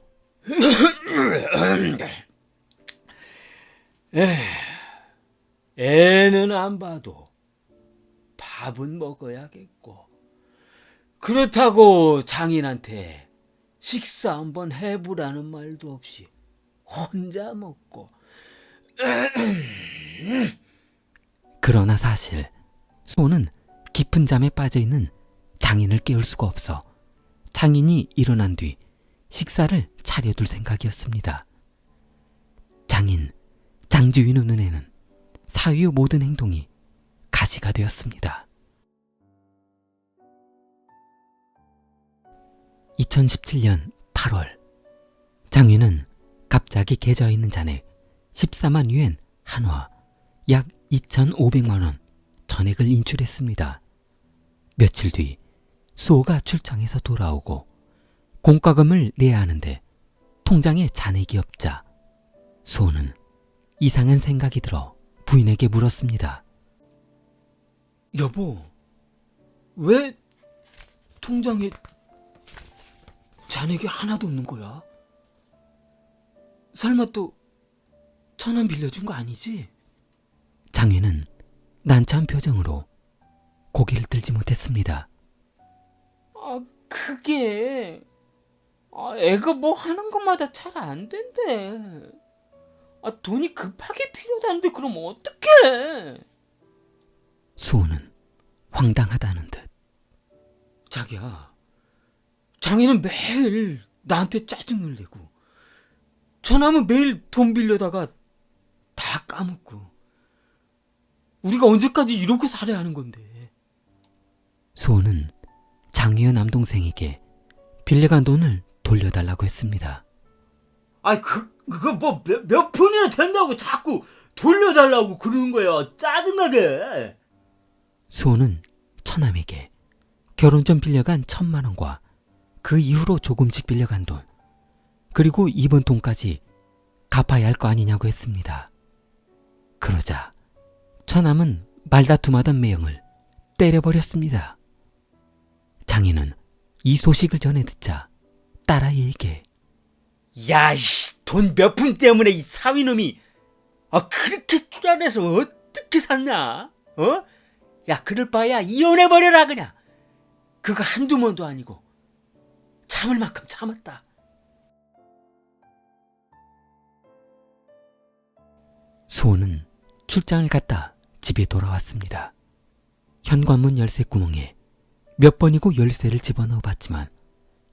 애는 안 봐도 밥은 먹어야겠고, 그렇다고 장인한테 식사 한번 해보라는 말도 없이 혼자 먹고. 그러나 사실 수호는 깊은 잠에 빠져있는 장인을 깨울 수가 없어 장인이 일어난 뒤 식사를 차려둘 생각이었습니다. 장인 장주인의 눈에는 사위의 모든 행동이 가시가 되었습니다. 2017년 8월 장윤은 갑자기 계좌에 있는 잔액 14만 유엔 한화 약 2,500만 원 전액을 인출했습니다. 며칠 뒤 수호가 출장에서 돌아오고 공과금을 내야 하는데 통장에 잔액이 없자 수호는 이상한 생각이 들어 부인에게 물었습니다. 여보, 왜 통장에 잔액이 하나도 없는 거야? 설마 또 1,000원 빌려준 거 아니지? 장윤은 난처한 표정으로 고개를 들지 못했습니다. 그게 애가 뭐 하는 것마다 잘 안 된대. 돈이 급하게 필요한데 그럼 어떡해? 수호는 황당하다는 듯 자기야, 장인은 매일 나한테 짜증을 내고 전화하면 매일 돈 빌려다가 다 까먹고. 우리가 언제까지 이러고 살아야 하는 건데. 수호는 장유의 남동생에게 빌려간 돈을 돌려달라고 했습니다. 그거 뭐 몇 푼이나 된다고 자꾸 돌려달라고 그러는 거야. 짜증나게. 수호는 처남에게 결혼 전 빌려간 1,000만 원과 그 이후로 조금씩 빌려간 돈, 그리고 이번 돈까지 갚아야 할 거 아니냐고 했습니다. 그러자 처남은 말다툼하던 매형을 때려버렸습니다. 장인은 이 소식을 전해 듣자 딸아이에게 야, 돈 몇 푼 때문에 이 사위놈이 그렇게 출연해서 어떻게 샀냐? 야, 그럴 바에야 이혼해버려라 그냥. 그거 한두 번도 아니고 참을 만큼 참았다. 수호는 출장을 갔다 집에 돌아왔습니다. 현관문 열쇠 구멍에 몇 번이고 열쇠를 집어넣어 봤지만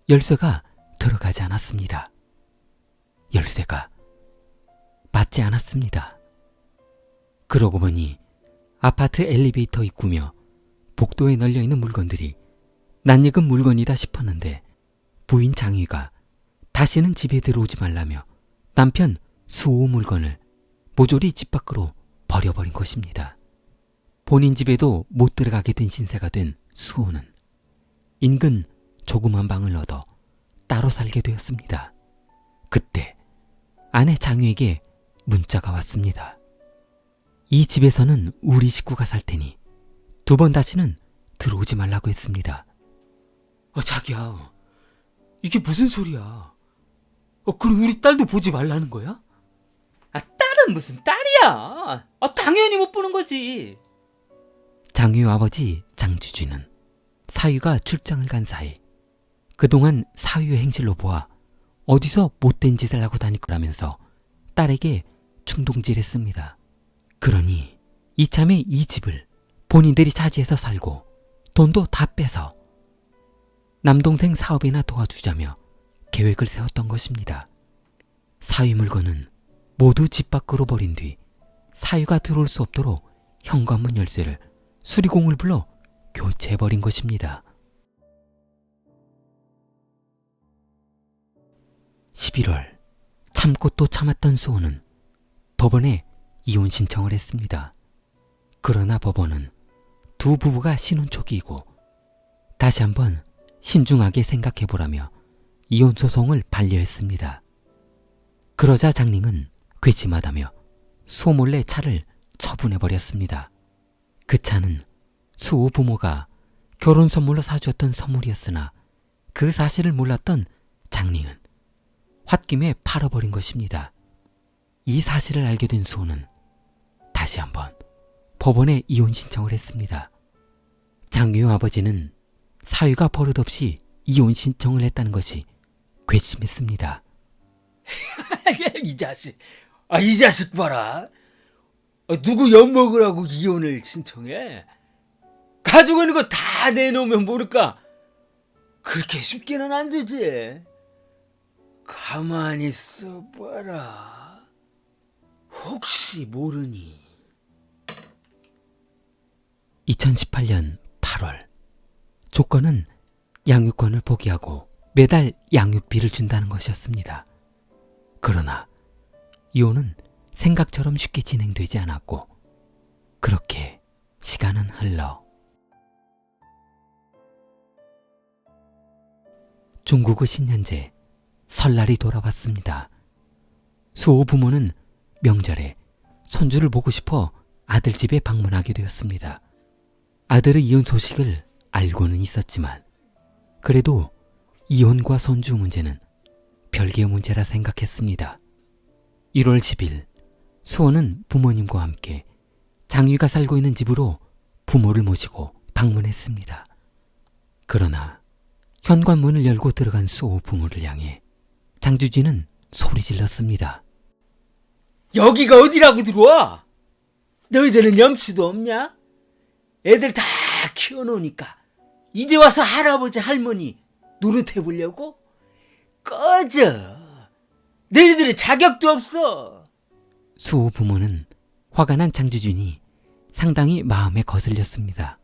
열쇠가 들어가지 않았습니다. 열쇠가 맞지 않았습니다. 그러고 보니 아파트 엘리베이터 입구며 복도에 널려있는 물건들이 낯익은 물건이다 싶었는데 부인 장희가 다시는 집에 들어오지 말라며 남편 수호 물건을 모조리 집 밖으로 버려버린 것입니다. 본인 집에도 못 들어가게 된 신세가 된 수호는 인근 조그만 방을 얻어 따로 살게 되었습니다. 그때 아내 장유에게 문자가 왔습니다. 이 집에서는 우리 식구가 살 테니 2번 다시는 들어오지 말라고 했습니다. 자기야, 이게 무슨 소리야? 그럼 우리 딸도 보지 말라는 거야? 딸은 무슨 딸이야? 당연히 못 보는 거지. 장유 아버지 장주진은 사위가 출장을 간 사이 그동안 사위의 행실로 보아 어디서 못된 짓을 하고 다닐 거라면서 딸에게 충동질했습니다. 그러니 이참에 이 집을 본인들이 차지해서 살고 돈도 다 빼서 남동생 사업이나 도와주자며 계획을 세웠던 것입니다. 사위 물건은 모두 집 밖으로 버린 뒤 사위가 들어올 수 없도록 현관문 열쇠를 수리공을 불러 교체해버린 것입니다. 11월 참고 또 참았던 수호는 법원에 이혼 신청을 했습니다. 그러나 법원은 두 부부가 신혼 초기이고 다시 한번 신중하게 생각해보라며 이혼 소송을 반려했습니다. 그러자 장링은 괘씸하다며 수호 몰래 차를 처분해버렸습니다. 그 차는 수호 부모가 결혼 선물로 사주었던 선물이었으나 그 사실을 몰랐던 장링은 홧김에 팔아버린 것입니다. 이 사실을 알게 된 수호는 다시 한번 법원에 이혼 신청을 했습니다. 장유 아버지는 사위가 버릇없이 이혼 신청을 했다는 것이 괘씸했습니다. 이 자식, 이 자식 봐라. 누구 엿먹으라고 이혼을 신청해? 가지고 있는 거 다 내놓으면 모를까? 그렇게 쉽게는 안 되지. 가만히 있어봐라. 혹시 모르니. 2018년 8월 조건은 양육권을 포기하고 매달 양육비를 준다는 것이었습니다. 그러나 이혼은 생각처럼 쉽게 진행되지 않았고 그렇게 시간은 흘러 중국의 신년제 설날이 돌아왔습니다. 수호 부모는 명절에 손주를 보고 싶어 아들 집에 방문하게 되었습니다. 아들의 이혼 소식을 알고는 있었지만 그래도 이혼과 손주 문제는 별개의 문제라 생각했습니다. 1월 10일 수호는 부모님과 함께 장유가 살고 있는 집으로 부모를 모시고 방문했습니다. 그러나 현관문을 열고 들어간 수호 부모를 향해 장주진은 소리 질렀습니다. 여기가 어디라고 들어와? 너희들은 염치도 없냐? 애들 다 키워놓으니까 이제 와서 할아버지 할머니 노릇해보려고? 꺼져. 너희들은 자격도 없어. 수호 부모는 화가 난 장주진이 상당히 마음에 거슬렸습니다.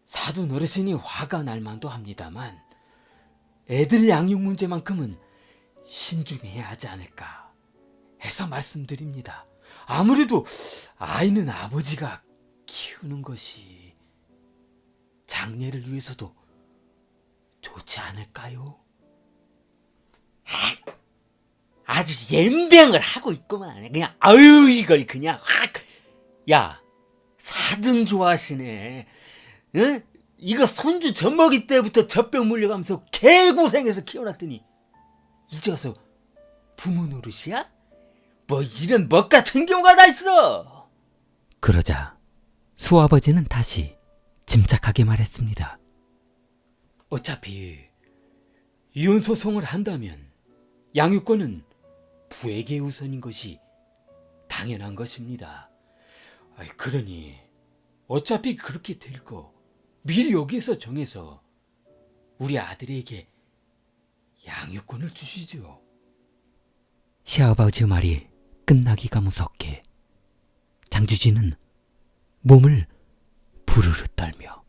사돈 어르신이 화가 날 만도 합니다만 애들 양육 문제만큼은 신중해야 하지 않을까 해서 말씀드립니다. 아무래도 아이는 아버지가 키우는 것이 장례를 위해서도 좋지 않을까요? 아주 연병을 하고 있구만. 그냥 아유 이걸 그냥 확. 야, 사돈 좋아하시네. 응? 이거 손주 젖먹이 때부터 젖병 물려가면서 개고생해서 키워놨더니 이제 와서 부모 노릇이야? 뭐 이런 멋 같은 경우가 다 있어. 그러자 수아버지는 다시 짐작하게 말했습니다. 어차피 이혼 소송을 한다면 양육권은 부에게 우선인 것이 당연한 것입니다. 그러니 어차피 그렇게 될 거 미리 여기에서 정해서 우리 아들에게 양육권을 주시죠. 시아버지 말이 끝나기가 무섭게 장주진은 몸을 부르르 떨며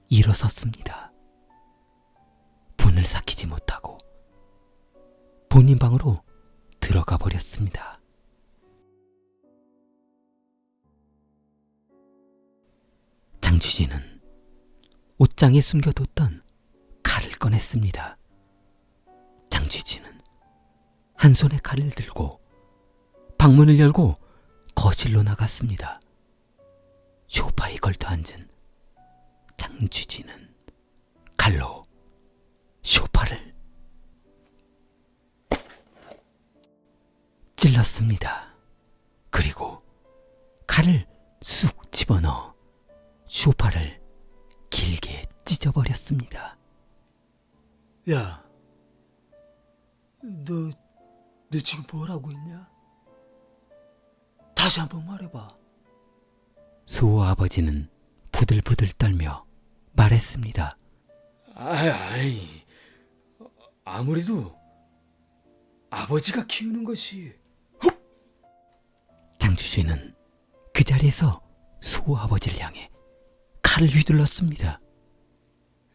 일어섰습니다. 분을 삭히지 못하고 본인 방으로 들어가 버렸습니다. 장주진은 옷장에 숨겨뒀던 칼을 꺼냈습니다. 장주진은 한 손에 칼을 들고 방문을 열고 거실로 나갔습니다. 소파에 걸터앉은 장주진은 칼로 소파를 찔렀습니다. 그리고 칼을 쑥 집어넣어 소파를 길게 찢어버렸습니다. 야, 너 지금 뭐라고 했냐? 다시 한번 말해봐. 수호 아버지는 부들부들 떨며 말했습니다. 아무래도 아버지가 키우는 것이. 장주진은 그 자리에서 수호 아버지를 향해 칼을 휘둘렀습니다.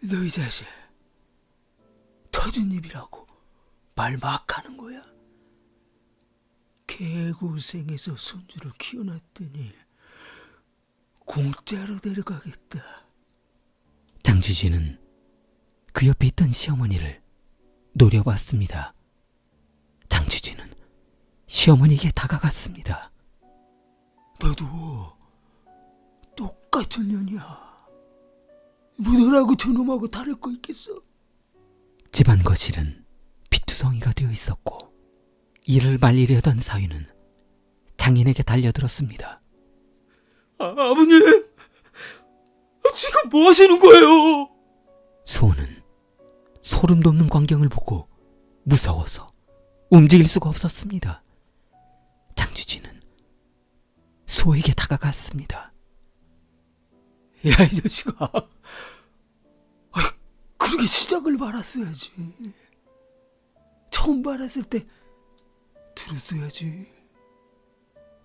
너 이 자식, 터진 입이라고 말 막 하는 거야? 개고생해서 손주를 키워놨더니 공짜로 데려가겠다. 장주진은 그 옆에 있던 시어머니를 노려봤습니다. 장주진은 시어머니에게 다가갔습니다. 너도 똑같은 년이야. 뭐더라고 저놈하고 다를 거 있겠어? 집안 거실은 피투성이가 되어 있었고 이를 말리려던 사위는 장인에게 달려들었습니다. 아버님, 지금 뭐 하시는 거예요? 수호는 소름 돋는 광경을 보고 무서워서 움직일 수가 없었습니다. 장주진은 수호에게 다가갔습니다. 야, 이 자식아, 그렇게 시작을 말았어야지. 처음 말았을 때 들었어야지.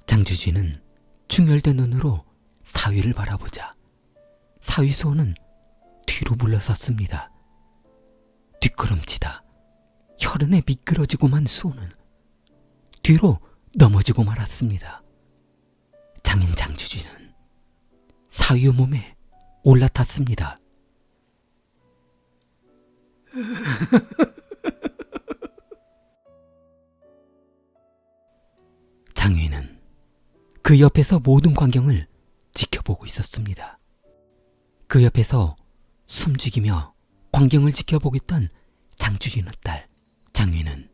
장주진은 충혈된 눈으로 사위를 바라보자 사위 수호는 뒤로 물러섰습니다. 뒷걸음치다 혈흔에 미끄러지고만 수호는 뒤로 넘어지고 말았습니다. 장인 장주진은 사위의 몸에 올라탔습니다. 장위는 그 옆에서 모든 광경을 지켜보고 있었습니다. 그 옆에서 숨죽이며 광경을 지켜보고 있던 장주진의 딸 장위는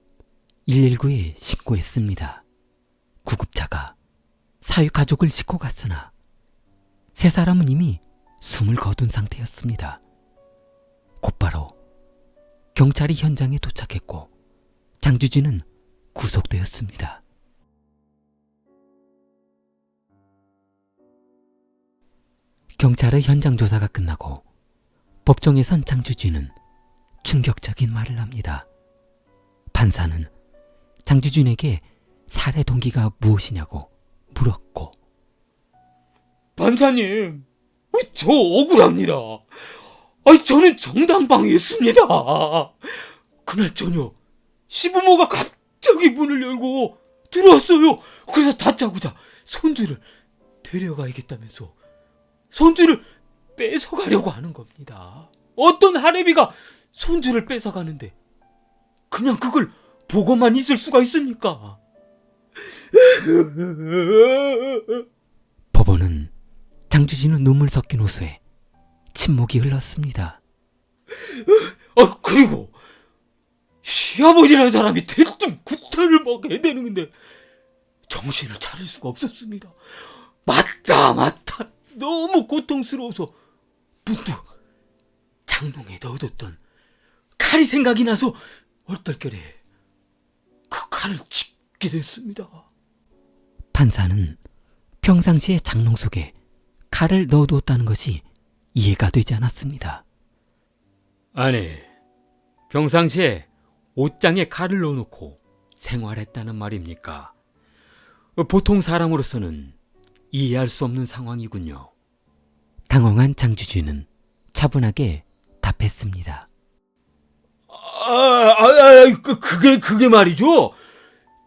119에 신고했습니다. 구급차가 사위 가족을 싣고 갔으나 세 사람은 이미 숨을 거둔 상태였습니다. 곧바로 경찰이 현장에 도착했고 장주진은 구속되었습니다. 경찰의 현장 조사가 끝나고 법정에 선 장주진은 충격적인 말을 합니다. 판사는 장주진에게 살해 동기가 무엇이냐고 물었고, 판사님, 저 억울합니다. 저는 정당방위했습니다. 그날 저녁 시부모가 갑자기 문을 열고 들어왔어요. 그래서 다짜고짜 손주를 데려가야겠다면서 손주를 뺏어가려고 하는 겁니다. 어떤 할애비가 손주를 뺏어가는데 그냥 그걸 보고만 있을 수가 있습니까? 법원은 장주진의 눈물 섞인 호소에 침묵이 흘렀습니다. 그리고 시아버지라는 사람이 대뜸 구타를 먹게 되는데 정신을 차릴 수가 없었습니다. 맞다. 너무 고통스러워서 문득 장롱에 넣어뒀던 칼이 생각이 나서 얼떨결에 그 칼을 죽게 됐습니다. 판사는 평상시에 장롱 속에 칼을 넣어두었다는 것이 이해가 되지 않았습니다. 아니, 평상시에 옷장에 칼을 넣어놓고 생활했다는 말입니까? 보통 사람으로서는 이해할 수 없는 상황이군요. 당황한 장주진은 차분하게 답했습니다. 그게 말이죠.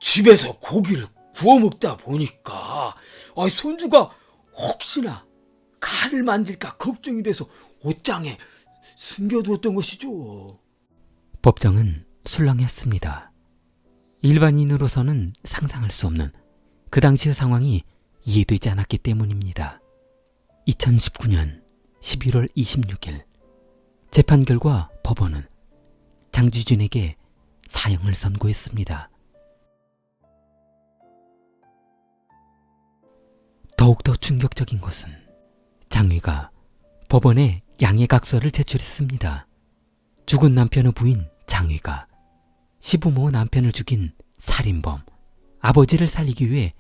집에서 고기를 구워 먹다 보니까 손주가 혹시나 칼을 만질까 걱정이 돼서 옷장에 숨겨두었던 것이죠. 법정은 술렁였습니다. 일반인으로서는 상상할 수 없는 그 당시의 상황이 이해되지 않았기 때문입니다. 2019년 11월 26일 재판 결과 법원은 장주진에게 사형을 선고했습니다. 더욱더 충격적인 것은 장위가 법원에 양해각서를 제출했습니다. 죽은 남편의 부인 장위가 시부모 남편을 죽인 살인범 아버지를 살리기 위해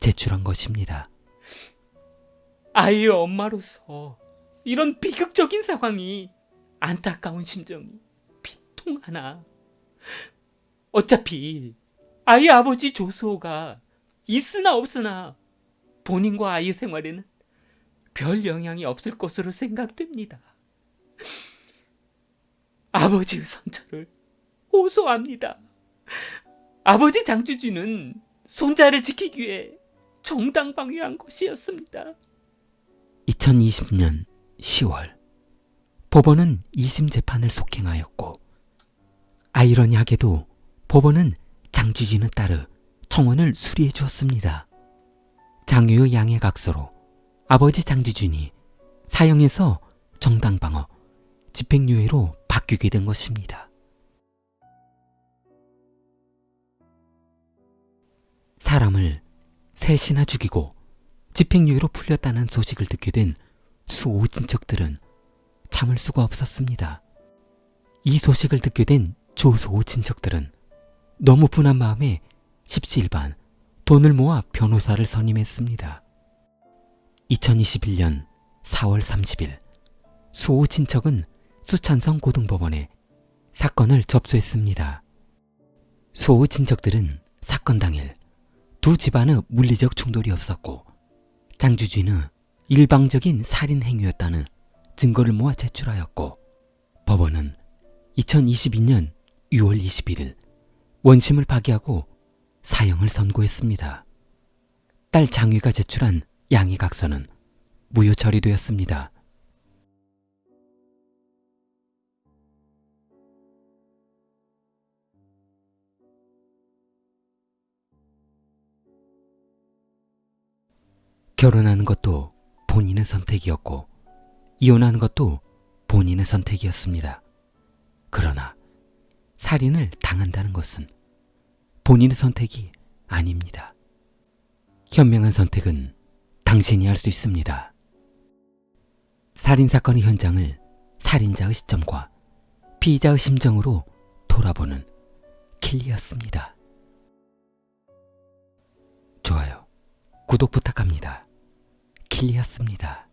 제출한 것입니다. 아이의 엄마로서 이런 비극적인 상황이 안타까운 심정이 비통하나. 어차피 아이 아버지 조수호가 있으나 없으나 본인과 아이 생활에는 별 영향이 없을 것으로 생각됩니다. 아버지의 선처를 호소합니다. 아버지 장주진은 손자를 지키기 위해 정당방위한 것이었습니다. 2020년 10월 법원은 2심 재판을 속행하였고 아이러니하게도 법원은 장주진의 딸의 청원을 수리해 주었습니다. 장유의 양해각서로 아버지 장주진이 사형에서 정당방어, 집행유예로 바뀌게 된 것입니다. 사람을 셋이나 죽이고 집행유예로 풀렸다는 소식을 듣게 된 수호 친척들은 참을 수가 없었습니다. 이 소식을 듣게 된 조수호 친척들은 너무 분한 마음에 십시일반 돈을 모아 변호사를 선임했습니다. 2021년 4월 30일 수호 친척은 수찬성 고등법원에 사건을 접수했습니다. 수호 친척들은 사건 당일 두 집안의 물리적 충돌이 없었고 장주진의 일방적인 살인 행위였다는 증거를 모아 제출하였고 법원은 2022년 6월 21일 원심을 파기하고 사형을 선고했습니다. 딸 장위가 제출한 양해각서는 무효 처리되었습니다. 결혼하는 것도 본인의 선택이었고 이혼하는 것도 본인의 선택이었습니다. 그러나 살인을 당한다는 것은 본인의 선택이 아닙니다. 현명한 선택은 당신이 할 수 있습니다. 살인사건의 현장을 살인자의 시점과 피의자의 심정으로 돌아보는 킬리였습니다. 좋아요, 구독 부탁합니다. 킬리였습니다.